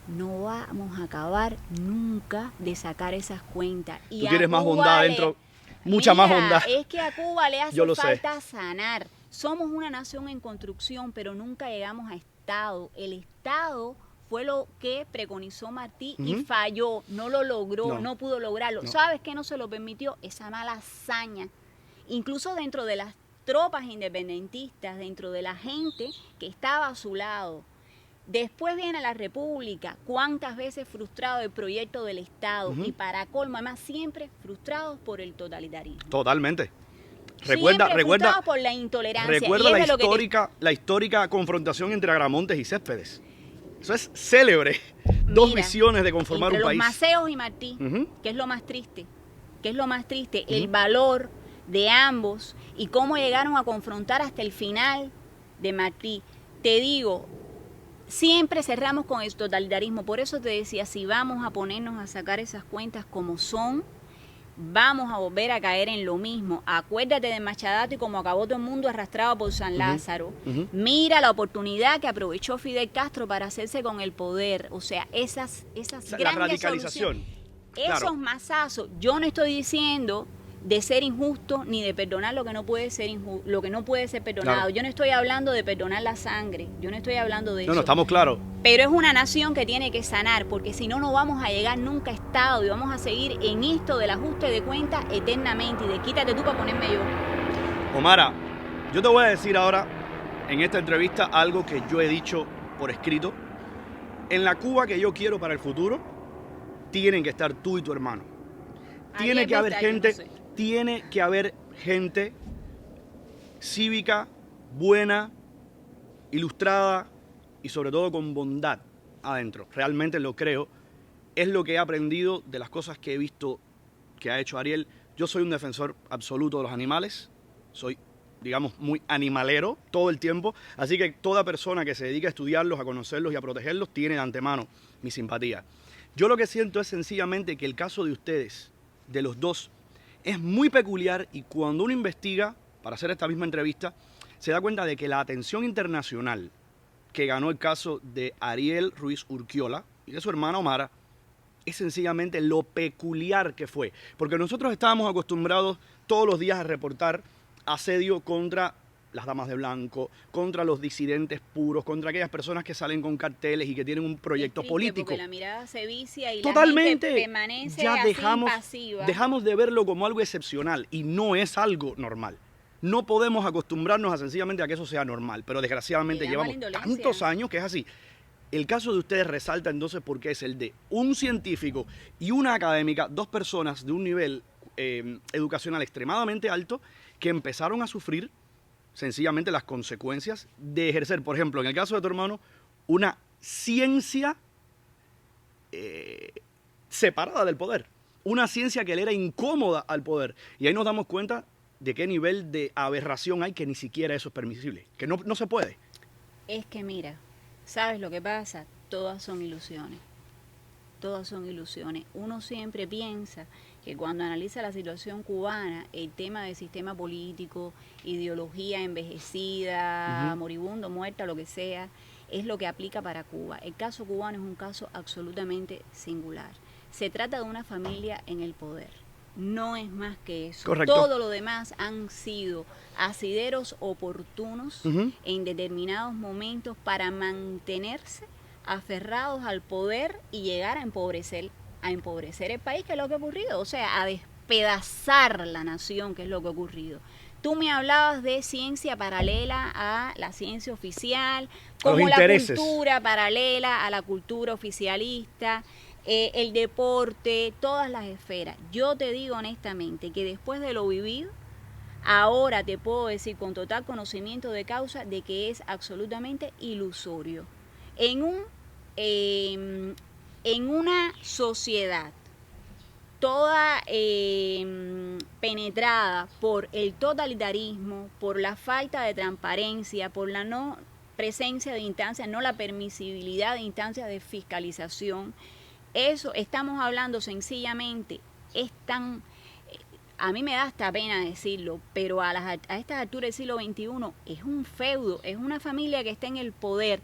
no vamos a acabar nunca de sacar esas cuentas. Y tú quieres más bondad adentro, mucha más bondad. Es que a Cuba le hace falta sanar. Somos una nación en construcción, pero nunca llegamos a Estado. El Estado fue lo que preconizó Martí y falló, no lo logró, no pudo lograrlo. ¿Sabes qué no se lo permitió? Esa mala hazaña. Incluso dentro de las tropas independentistas, dentro de la gente que estaba a su lado. Después viene la República, cuántas veces frustrado el proyecto del Estado y para colmo, además siempre frustrados por el totalitarismo. Totalmente. Recuerda por la intolerancia. Recuerda la histórica confrontación entre Agramontes y Céspedes. Eso es célebre. Dos visiones de conformar un país. Los Maceos y Martí, que es lo más triste. El valor de ambos y cómo llegaron a confrontar hasta el final de Martí. Te digo, siempre cerramos con el totalitarismo. Por eso te decía, si vamos a ponernos a sacar esas cuentas como son, vamos a volver a caer en lo mismo. Acuérdate de Machadato y cómo acabó todo el mundo arrastrado por San Lázaro. Mira la oportunidad que aprovechó Fidel Castro para hacerse con el poder. O sea, esas la grandes radicalización. Esos masazos. Yo no estoy diciendo de ser injusto ni de perdonar lo que no puede ser lo que no puede ser perdonado. Claro. Yo no estoy hablando de perdonar la sangre, yo no estoy hablando de eso. No, estamos claros. Pero es una nación que tiene que sanar, porque si no, no vamos a llegar nunca a Estado y vamos a seguir en esto del ajuste de cuentas eternamente y de quítate tú para ponerme yo. Omara, yo te voy a decir ahora en esta entrevista algo que yo he dicho por escrito. En la Cuba que yo quiero para el futuro, tienen que estar tú y tu hermano. Tiene que haber gente, tiene que haber gente cívica, buena, ilustrada y sobre todo con bondad adentro. Realmente lo creo. Es lo que he aprendido de las cosas que he visto que ha hecho Ariel. Yo soy un defensor absoluto de los animales. Soy, digamos, muy animalero todo el tiempo. Así que toda persona que se dedique a estudiarlos, a conocerlos y a protegerlos, tiene de antemano mi simpatía. Yo lo que siento es sencillamente que el caso de ustedes, de los dos, es muy peculiar y cuando uno investiga, para hacer esta misma entrevista, se da cuenta de que la atención internacional que ganó el caso de Ariel Ruiz Urquiola y de su hermana Omara es sencillamente lo peculiar que fue. Porque nosotros estábamos acostumbrados todos los días a reportar asedio contra las damas de blanco, contra los disidentes puros, contra aquellas personas que salen con carteles y que tienen un proyecto político. Porque la mirada se vicia y totalmente, la gente permanece ya así dejamos de verlo como algo excepcional y no es algo normal. No podemos acostumbrarnos a sencillamente a que eso sea normal, pero desgraciadamente llevamos tantos años que es así. El caso de ustedes resalta entonces porque es el de un científico y una académica, dos personas de un nivel educacional extremadamente alto que empezaron a sufrir sencillamente las consecuencias de ejercer, por ejemplo, en el caso de tu hermano, una ciencia separada del poder, una ciencia que le era incómoda al poder. Y ahí nos damos cuenta de qué nivel de aberración hay, que ni siquiera eso es permisible, que no se puede. Es que mira, ¿sabes lo que pasa? Todas son ilusiones. Todas son ilusiones. Uno siempre piensa que cuando analiza la situación cubana, el tema del sistema político, ideología envejecida, moribundo, muerta, lo que sea, es lo que aplica para Cuba. El caso cubano es un caso absolutamente singular. Se trata de una familia en el poder. No es más que eso. Correcto. Todo lo demás han sido asideros oportunos en determinados momentos para mantenerse aferrados al poder y llegar a empobrecer el país, que es lo que ha ocurrido, o sea, a despedazar la nación, que es lo que ha ocurrido. Tú me hablabas de ciencia paralela a la ciencia oficial, como la cultura paralela a la cultura oficialista, el deporte, todas las esferas. Yo te digo honestamente que después de lo vivido, ahora te puedo decir con total conocimiento de causa de que es absolutamente ilusorio. En una sociedad toda penetrada por el totalitarismo, por la falta de transparencia, por la no presencia de instancias, no la permisibilidad de instancias de fiscalización, eso estamos hablando sencillamente, es tan... A mí me da hasta pena decirlo, pero a estas alturas del siglo XXI es un feudo, es una familia que está en el poder.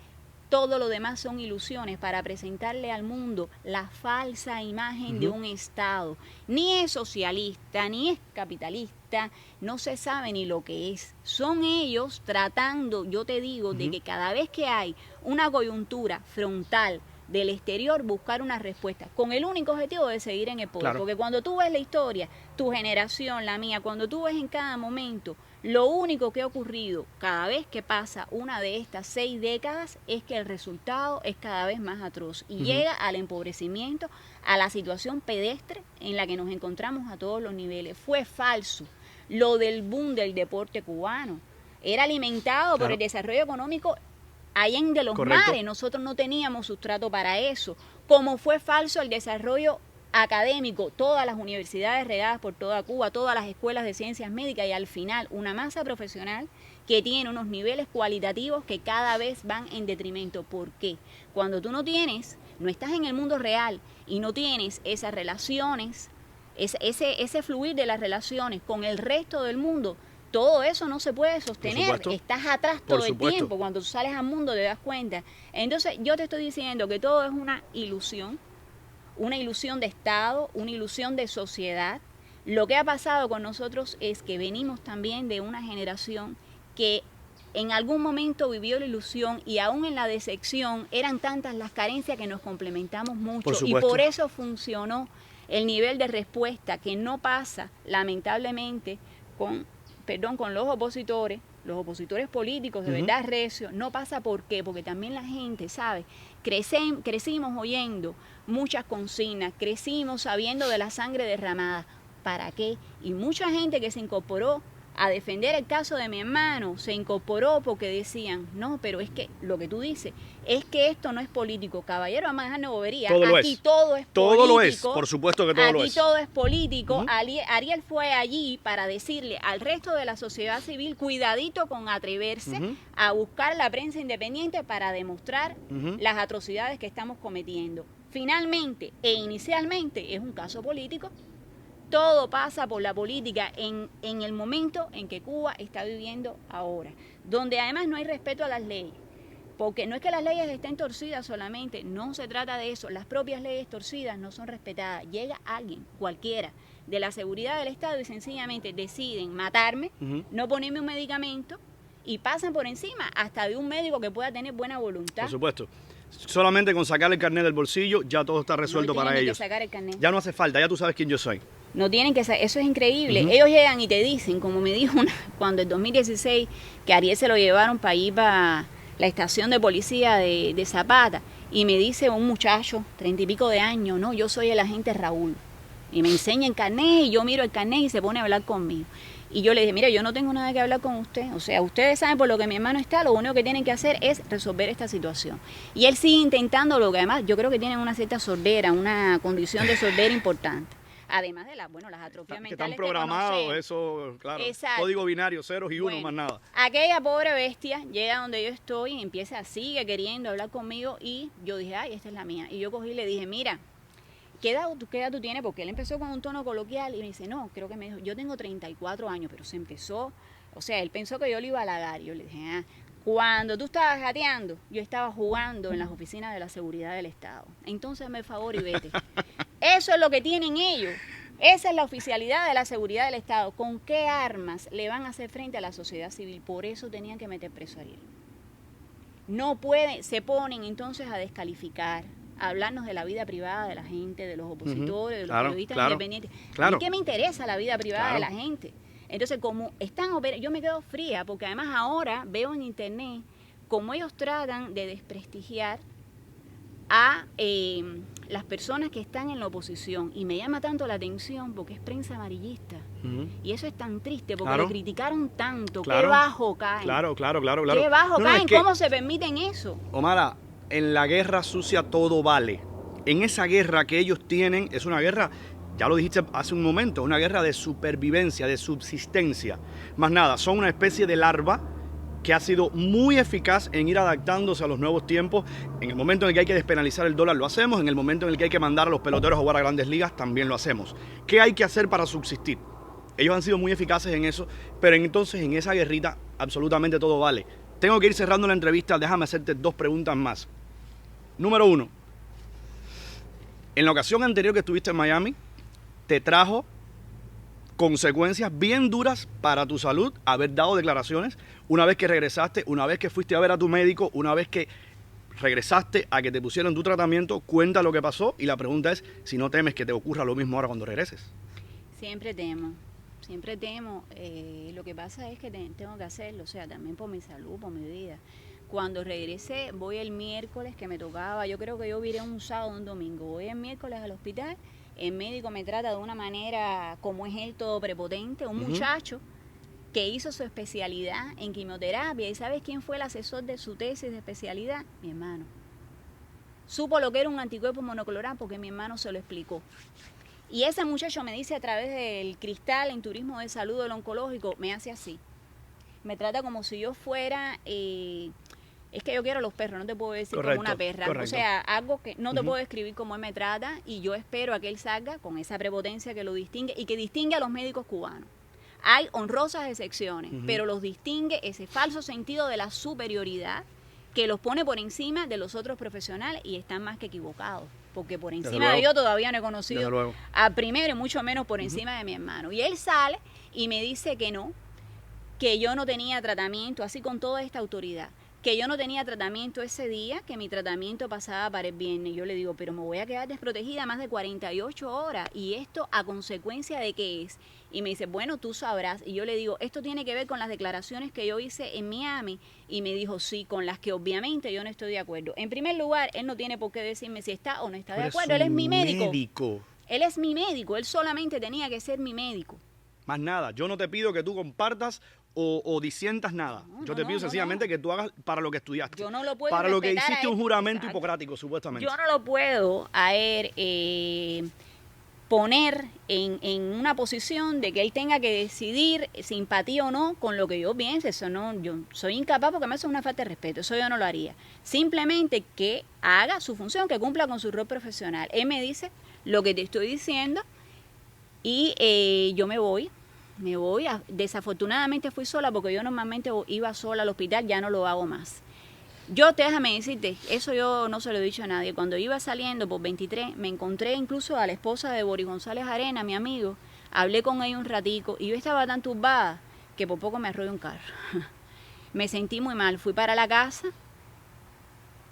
Todo lo demás son ilusiones para presentarle al mundo la falsa imagen de un Estado. Ni es socialista, ni es capitalista, no se sabe ni lo que es. Son ellos tratando, yo te digo, de que cada vez que hay una coyuntura frontal del exterior, buscar una respuesta, con el único objetivo de seguir en el poder. Claro. Porque cuando tú ves la historia, tu generación, la mía, cuando tú ves en cada momento, lo único que ha ocurrido cada vez que pasa una de estas 6 décadas es que el resultado es cada vez más atroz y llega al empobrecimiento, a la situación pedestre en la que nos encontramos a todos los niveles. Fue falso lo del boom del deporte cubano. Era alimentado por el desarrollo económico allende los mares. Nosotros no teníamos sustrato para eso. Como fue falso el desarrollo académico, todas las universidades regadas por toda Cuba, todas las escuelas de ciencias médicas y al final una masa profesional que tiene unos niveles cualitativos que cada vez van en detrimento. ¿Por qué? Cuando tú no estás en el mundo real y no tienes esas relaciones, ese fluir de las relaciones con el resto del mundo, todo eso no se puede sostener. Estás atrás todo el tiempo. Cuando tú sales al mundo te das cuenta. Entonces yo te estoy diciendo que todo es una ilusión de Estado, una ilusión de sociedad, Lo que ha pasado con nosotros es que venimos también de una generación que en algún momento vivió la ilusión y aún en la decepción eran tantas las carencias que nos complementamos mucho y por eso funcionó el nivel de respuesta que no pasa lamentablemente con los opositores políticos de verdad recio, no pasa. ¿Por qué? Porque también la gente, ¿sabe? Crecimos oyendo muchas consignas, crecimos sabiendo de la sangre derramada. ¿Para qué? Y mucha gente que se incorporó a defender el caso de mi hermano, se incorporó porque decían, no, pero es que lo que tú dices, es que esto no es político, caballero, vamos a dejar de bobería, aquí todo es político. Todo lo es, por supuesto que todo lo es. Aquí todo es político. Ariel fue allí para decirle al resto de la sociedad civil, cuidadito con atreverse a buscar la prensa independiente para demostrar las atrocidades que estamos cometiendo. Finalmente e inicialmente es un caso político. Todo pasa por la política en el momento en que Cuba está viviendo ahora, donde además no hay respeto a las leyes, porque no es que las leyes estén torcidas solamente, no se trata de eso, las propias leyes torcidas no son respetadas. Llega alguien, cualquiera, de la seguridad del Estado y sencillamente deciden matarme, no ponerme un medicamento y pasan por encima hasta de un médico que pueda tener buena voluntad. Por supuesto. Solamente con sacar el carnet del bolsillo ya todo está resuelto para ellos. Que sacar el carnet. Ya no hace falta, ya tú sabes quién yo soy. No tienen que eso es increíble. Ellos llegan y te dicen, como me dijo cuando en 2016 que a Ariel se lo llevaron para ir para la estación de policía de Zapata, y me dice un muchacho, 30 y pico de años, no, yo soy el agente Raúl, y me enseña el carnet y yo miro el carnet y se pone a hablar conmigo. Y yo le dije, mira, yo no tengo nada que hablar con usted. O sea, ustedes saben por lo que mi hermano está, lo único que tienen que hacer es resolver esta situación. Y él sigue intentando, lo que además yo creo que tienen una cierta sordera, una condición de sordera importante. Además de las atrofias mentales que están programados, eso, claro. Exacto. Código binario, ceros y uno, más nada. Aquella pobre bestia llega donde yo estoy y empieza, sigue queriendo hablar conmigo y yo dije, ay, esta es la mía. Y yo cogí y le dije, mira, ¿qué edad tú tienes? Porque él empezó con un tono coloquial y me dice, no, creo que me dijo, yo tengo 34 años, pero se empezó, o sea, él pensó que yo le iba a halagar. Yo le dije, cuando tú estabas jateando, yo estaba jugando en las oficinas de la seguridad del Estado. Entonces, hazme el favor y vete. Eso es lo que tienen ellos. Esa es la oficialidad de la seguridad del Estado. ¿Con qué armas le van a hacer frente a la sociedad civil? Por eso tenían que meter preso a Ariel. No pueden, se ponen entonces a descalificar, a hablarnos de la vida privada de la gente, de los opositores, de los periodistas independientes. ¿Y qué me interesa la vida privada de la gente? Entonces, como están operando, yo me quedo fría, porque además ahora veo en internet cómo ellos tratan de desprestigiar a las personas que están en la oposición. Y me llama tanto la atención porque es prensa amarillista. Y eso es tan triste, porque lo criticaron tanto. Qué bajo caen. Claro. Qué bajo caen, ¿cómo se permiten eso? Omara, en la guerra sucia todo vale. En esa guerra que ellos tienen, es una guerra, ya lo dijiste hace un momento, una guerra de supervivencia, de subsistencia. Más nada, son una especie de larva que ha sido muy eficaz en ir adaptándose a los nuevos tiempos. En el momento en el que hay que despenalizar el dólar, lo hacemos. En el momento en el que hay que mandar a los peloteros a jugar a grandes ligas, también lo hacemos. ¿Qué hay que hacer para subsistir? Ellos han sido muy eficaces en eso, pero entonces en esa guerrita absolutamente todo vale. Tengo que ir cerrando la entrevista, déjame hacerte 2 preguntas más. Número 1, en la ocasión anterior que estuviste en Miami, te trajo consecuencias bien duras para tu salud haber dado declaraciones una vez que regresaste, una vez que fuiste a ver a tu médico, una vez que regresaste a que te pusieron tu tratamiento. Cuenta lo que pasó y la pregunta es si no temes que te ocurra lo mismo ahora cuando regreses. Siempre temo. Lo que pasa es que tengo que hacerlo, o sea, también por mi salud, por mi vida. Cuando regresé, voy el miércoles que me tocaba, yo creo que yo viré un sábado o un domingo, voy el miércoles al hospital, el médico me trata de una manera como es él, todo prepotente, un muchacho que hizo su especialidad en quimioterapia. ¿Y sabes quién fue el asesor de su tesis de especialidad? Mi hermano. Supo lo que era un anticuerpo monoclonal porque mi hermano se lo explicó. Y ese muchacho me dice a través del cristal en turismo de salud del oncológico, me hace así. Me trata como si yo fuera... es que yo quiero a los perros, no te puedo decir como una perra. O sea, algo que no te puedo describir cómo él me trata, y yo espero a que él salga con esa prepotencia que lo distingue y que distingue a los médicos cubanos. Hay honrosas excepciones, pero los distingue ese falso sentido de la superioridad que los pone por encima de los otros profesionales y están más que equivocados. porque por Desde encima de luego. yo todavía no he Desde conocido luego. al primero y mucho menos por encima de mi hermano. Y él sale y me dice que no, que yo no tenía tratamiento, así con toda esta autoridad, que yo no tenía tratamiento ese día, que mi tratamiento pasaba para el viernes. Yo le digo, pero me voy a quedar desprotegida más de 48 horas. ¿Y esto a consecuencia de qué es? Y me dice, bueno, tú sabrás. Y yo le digo, esto tiene que ver con las declaraciones que yo hice en Miami. Y me dijo, sí, con las que obviamente yo no estoy de acuerdo. En primer lugar, él no tiene por qué decirme si está o no está de acuerdo. Él es mi médico. Él es mi médico. Él solamente tenía que ser mi médico. Más nada. Yo no te pido que tú compartas o disientas nada. No, Yo te pido sencillamente que tú hagas para lo que estudiaste. Yo no lo puedo para lo que respetar a hiciste él. un juramento Exacto. hipocrático, supuestamente. Yo no lo puedo a él poner en una posición de que él tenga que decidir simpatía o no con lo que yo piense. Eso no, yo soy incapaz porque me hace una falta de respeto. Eso yo no lo haría. Simplemente que haga su función, que cumpla con su rol profesional. Él me dice lo que te estoy diciendo y yo me voy. Desafortunadamente fui sola porque yo normalmente iba sola al hospital, ya no lo hago más. Yo, déjame decirte, eso yo no se lo he dicho a nadie. Cuando iba saliendo por 23, me encontré incluso a la esposa de Boris González Arena, mi amigo. Hablé con ella un ratico y yo estaba tan turbada que por poco me arrolló un carro. Me sentí muy mal. Fui para la casa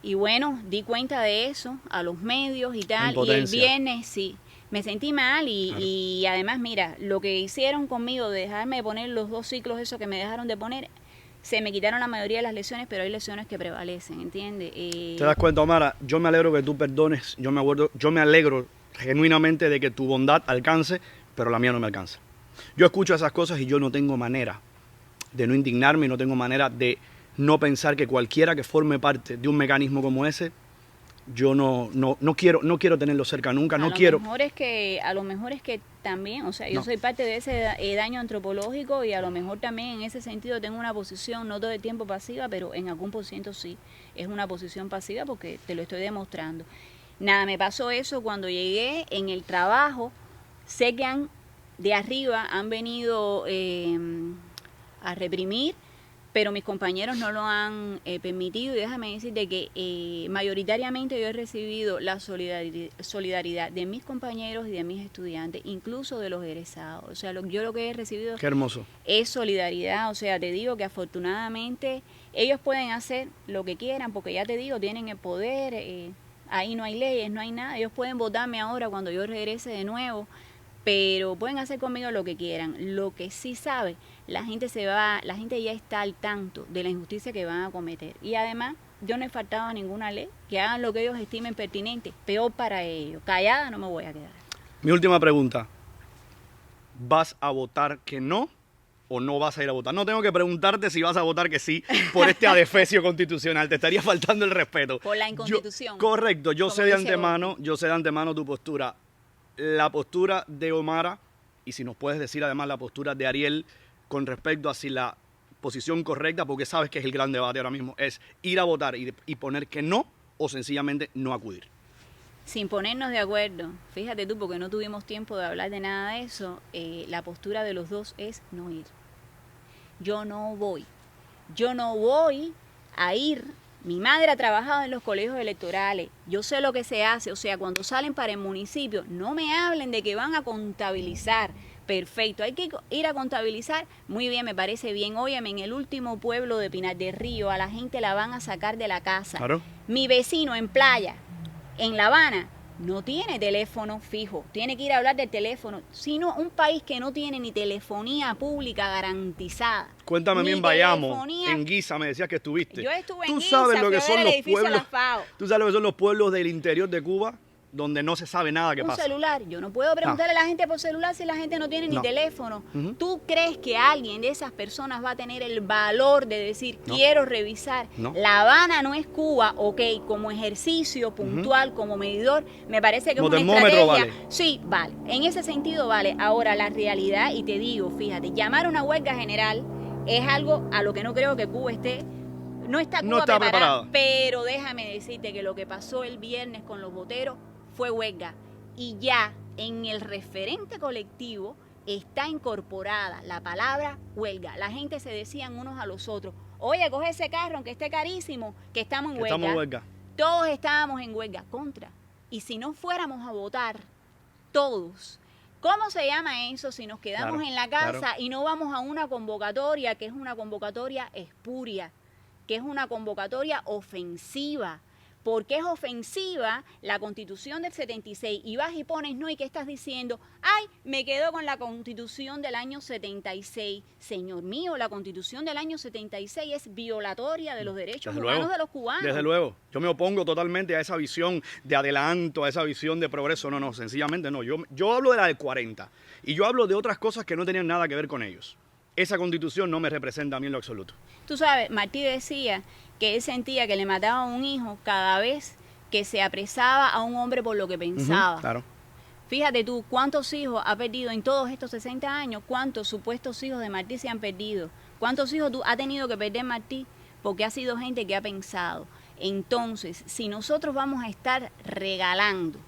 y bueno, di cuenta de eso a los medios y tal. Y el viernes sí. Me sentí mal y además, mira, lo que hicieron conmigo de dejarme poner los 2 ciclos, eso que me dejaron de poner, se me quitaron la mayoría de las lesiones, pero hay lesiones que prevalecen, ¿entiendes? ¿Te das cuenta, Omara? Yo me alegro que tú perdones, yo me alegro genuinamente de que tu bondad alcance, pero la mía no me alcanza. Yo escucho esas cosas y yo no tengo manera de no indignarme y no tengo manera de no pensar que cualquiera que forme parte de un mecanismo como ese, yo no quiero tenerlo cerca nunca, no quiero. A lo mejor es que también, o sea, yo soy parte de ese daño antropológico y a lo mejor también en ese sentido tengo una posición no todo el tiempo pasiva, pero en algún % sí, es una posición pasiva porque te lo estoy demostrando. Nada, me pasó eso cuando llegué en el trabajo, sé que de arriba han venido a reprimir, pero mis compañeros no lo han permitido y déjame decirte que mayoritariamente yo he recibido la solidaridad de mis compañeros y de mis estudiantes, incluso de los egresados. O sea, yo lo que he recibido Qué hermoso. Es solidaridad. O sea, te digo que afortunadamente ellos pueden hacer lo que quieran porque ya te digo, tienen el poder, ahí no hay leyes, no hay nada. Ellos pueden votarme ahora cuando yo regrese de nuevo, pero pueden hacer conmigo lo que quieran. Lo que sí sabe, la gente ya está al tanto de la injusticia que van a cometer. Y además, yo no he faltado a ninguna ley, que hagan lo que ellos estimen pertinente, peor para ellos. Callada no me voy a quedar. Mi última pregunta, ¿vas a votar que no o no vas a ir a votar? No tengo que preguntarte si vas a votar que sí por este adefesio constitucional, te estaría faltando el respeto. Por la inconstitución. Correcto, yo sé de antemano tu postura. La postura de Omara, y si nos puedes decir además la postura de Ariel con respecto a si la posición correcta, porque sabes que es el gran debate ahora mismo, es ir a votar y poner que no o sencillamente no acudir. Sin ponernos de acuerdo, fíjate tú, porque no tuvimos tiempo de hablar de nada de eso, la postura de los dos es no ir. Yo no voy a ir. Mi madre ha trabajado en los colegios electorales, yo sé lo que se hace, o sea, cuando salen para el municipio, no me hablen de que van a contabilizar, perfecto, hay que ir a contabilizar, muy bien, me parece bien, óyeme, en el último pueblo de Pinar del Río, a la gente la van a sacar de la casa, Claro. Mi vecino en Playa, en La Habana, no tiene teléfono fijo, tiene que ir a hablar del teléfono, sino un país que no tiene ni telefonía pública garantizada. Cuéntame bien, Bayamo, en Guisa me decías que estuviste. Yo estuve en Guisa, sabes lo que fui a ver son el los edificio pueblos, La FAO. tú sabes lo que son los pueblos del interior de Cuba donde no se sabe nada que Un pasa. celular, yo no puedo preguntarle a la gente por celular si la gente no tiene ni teléfono. Ujú. ¿Tú crees que alguien de esas personas va a tener el valor de decir, No. quiero revisar? No. La Habana no es Cuba, ok, como ejercicio puntual, como medidor, me parece que Como es una termómetro, estrategia. vale. Sí, vale, en ese sentido vale. Ahora, la realidad, y te digo, fíjate, llamar a una huelga general es algo a lo que no creo que Cuba esté... No está Cuba preparada, pero déjame decirte que lo que pasó el viernes con los boteros fue huelga y ya en el referente colectivo está incorporada la palabra huelga. La gente se decían unos a los otros, oye, coge ese carro aunque esté carísimo, que estamos en huelga. Estamos en huelga. Todos estábamos en huelga contra. Y si no fuéramos a votar todos, ¿cómo se llama eso si nos quedamos Claro, en la casa claro. y no vamos a una convocatoria que es una convocatoria espuria, que es una convocatoria ofensiva? Porque es ofensiva la Constitución del 76 y vas y pones no, y ¿qué estás diciendo? Ay, me quedo con la Constitución del año 76. Señor mío, la Constitución del año 76 es violatoria de los derechos Desde humanos luego, de los cubanos. desde luego. Yo me opongo totalmente a esa visión de adelanto, a esa visión de progreso. No, sencillamente no. Yo hablo de la del 40 y yo hablo de otras cosas que no tenían nada que ver con ellos. Esa Constitución no me representa a mí en lo absoluto. Tú sabes, Martí decía que él sentía que le mataba a un hijo cada vez que se apresaba a un hombre por lo que pensaba. Claro. Fíjate tú, cuántos hijos ha perdido en todos estos 60 años, cuántos supuestos hijos de Martí se han perdido, cuántos hijos tú ha tenido que perder Martí porque ha sido gente que ha pensado. Entonces, si nosotros vamos a estar regalando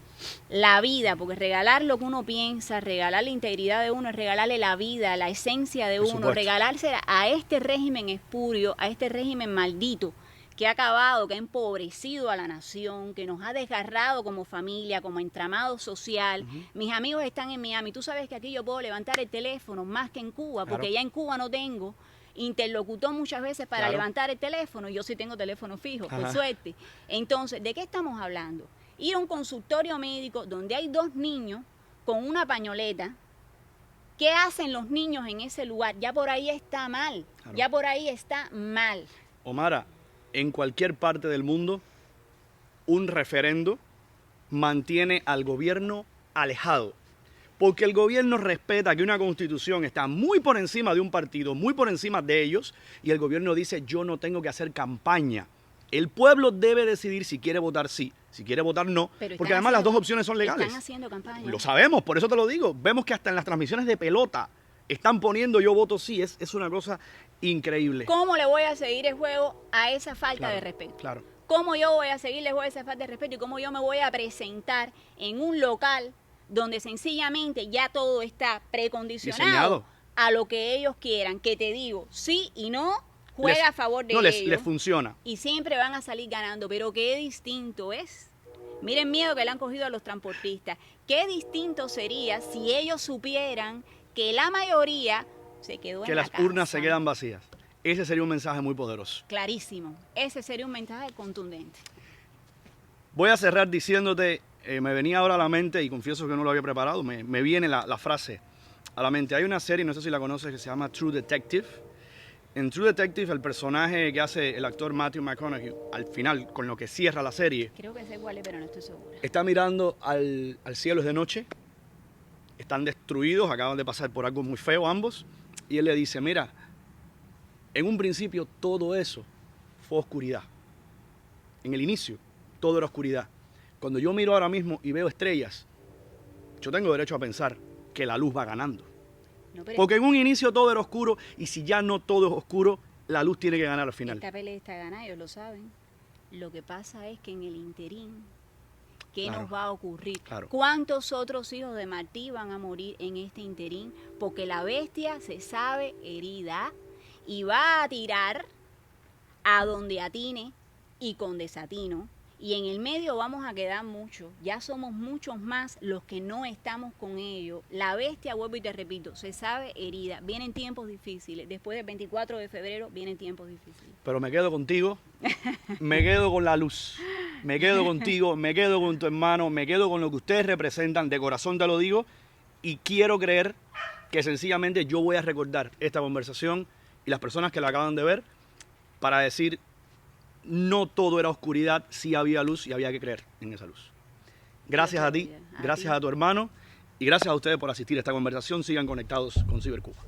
la vida, porque regalar lo que uno piensa, regalar la integridad de uno, es regalarle la vida, la esencia de Por uno, supuesto. regalársela a este régimen espurio, a este régimen maldito, que ha acabado, que ha empobrecido a la nación, que nos ha desgarrado como familia, como entramado social. Mis amigos están en Miami. Tú sabes que aquí yo puedo levantar el teléfono más que en Cuba, porque Claro. ya en Cuba no tengo interlocutor muchas veces para Claro. levantar el teléfono. Yo sí tengo teléfono fijo, por Ajá. suerte. Entonces, ¿de qué estamos hablando? Ir a un consultorio médico donde hay 2 niños con una pañoleta. ¿Qué hacen los niños en ese lugar? Ya por ahí está mal. Claro. Ya por ahí está mal. Omara, en cualquier parte del mundo, un referendo mantiene al gobierno alejado. Porque el gobierno respeta que una constitución está muy por encima de un partido, muy por encima de ellos, y el gobierno dice, yo no tengo que hacer campaña. El pueblo debe decidir si quiere votar sí, si quiere votar no, Pero porque están además las haciendo- dos opciones son legales. Están haciendo campaña. Lo sabemos, por eso te lo digo. Vemos que hasta en las transmisiones de pelota están poniendo yo voto sí, es una cosa increíble. ¿Cómo le voy a seguir el juego a esa falta Claro, de respeto? Claro. ¿Cómo yo voy a seguirle el juego a esa falta de respeto y cómo yo me voy a presentar en un local donde sencillamente ya todo está precondicionado Diseñado. a lo que ellos quieran? Que te digo, sí y no, juega a favor de ellos. Les funciona. Y siempre van a salir ganando, pero qué distinto es. Miren miedo que le han cogido a los transportistas. Qué distinto sería si ellos supieran que la mayoría se quedó Que en la las casa. urnas se quedan vacías. Ese sería un mensaje muy poderoso. Clarísimo. Ese sería un mensaje contundente. Voy a cerrar diciéndote, me venía ahora a la mente, y confieso que no lo había preparado, me viene la frase a la mente. Hay una serie, no sé si la conoces, que se llama True Detective. En True Detective, el personaje que hace el actor Matthew McConaughey, al final, con lo que cierra la serie, Creo que sé cuál es, pero no estoy segura. está mirando al cielo, es de noche, están destruidos, acaban de pasar por algo muy feo ambos, y él le dice, mira, en un principio todo eso fue oscuridad. En el inicio todo era oscuridad. Cuando yo miro ahora mismo y veo estrellas, yo tengo derecho a pensar que la luz va ganando. No, pero Porque en un inicio todo era oscuro y si ya no todo es oscuro, la luz tiene que ganar al final. esta pelea está ganada, ellos lo saben. Lo que pasa es que en el interín, ¿qué Claro. nos va a ocurrir? Claro. ¿Cuántos otros hijos de Martí van a morir en este interín? Porque la bestia se sabe herida y va a tirar a donde atine y con desatino. Y en el medio vamos a quedar muchos. Ya somos muchos más los que no estamos con ellos. La bestia, vuelvo y te repito, se sabe herida. Vienen tiempos difíciles. Después del 24 de febrero vienen tiempos difíciles. Pero me quedo contigo, me quedo con la luz, me quedo contigo, me quedo con tu hermano, me quedo con lo que ustedes representan, de corazón te lo digo, y quiero creer que sencillamente yo voy a recordar esta conversación y las personas que la acaban de ver para decir, no todo era oscuridad, sí había luz y había que creer en esa luz. Gracias a ti, gracias a tu hermano y gracias a ustedes por asistir a esta conversación. Sigan conectados con Cibercuba.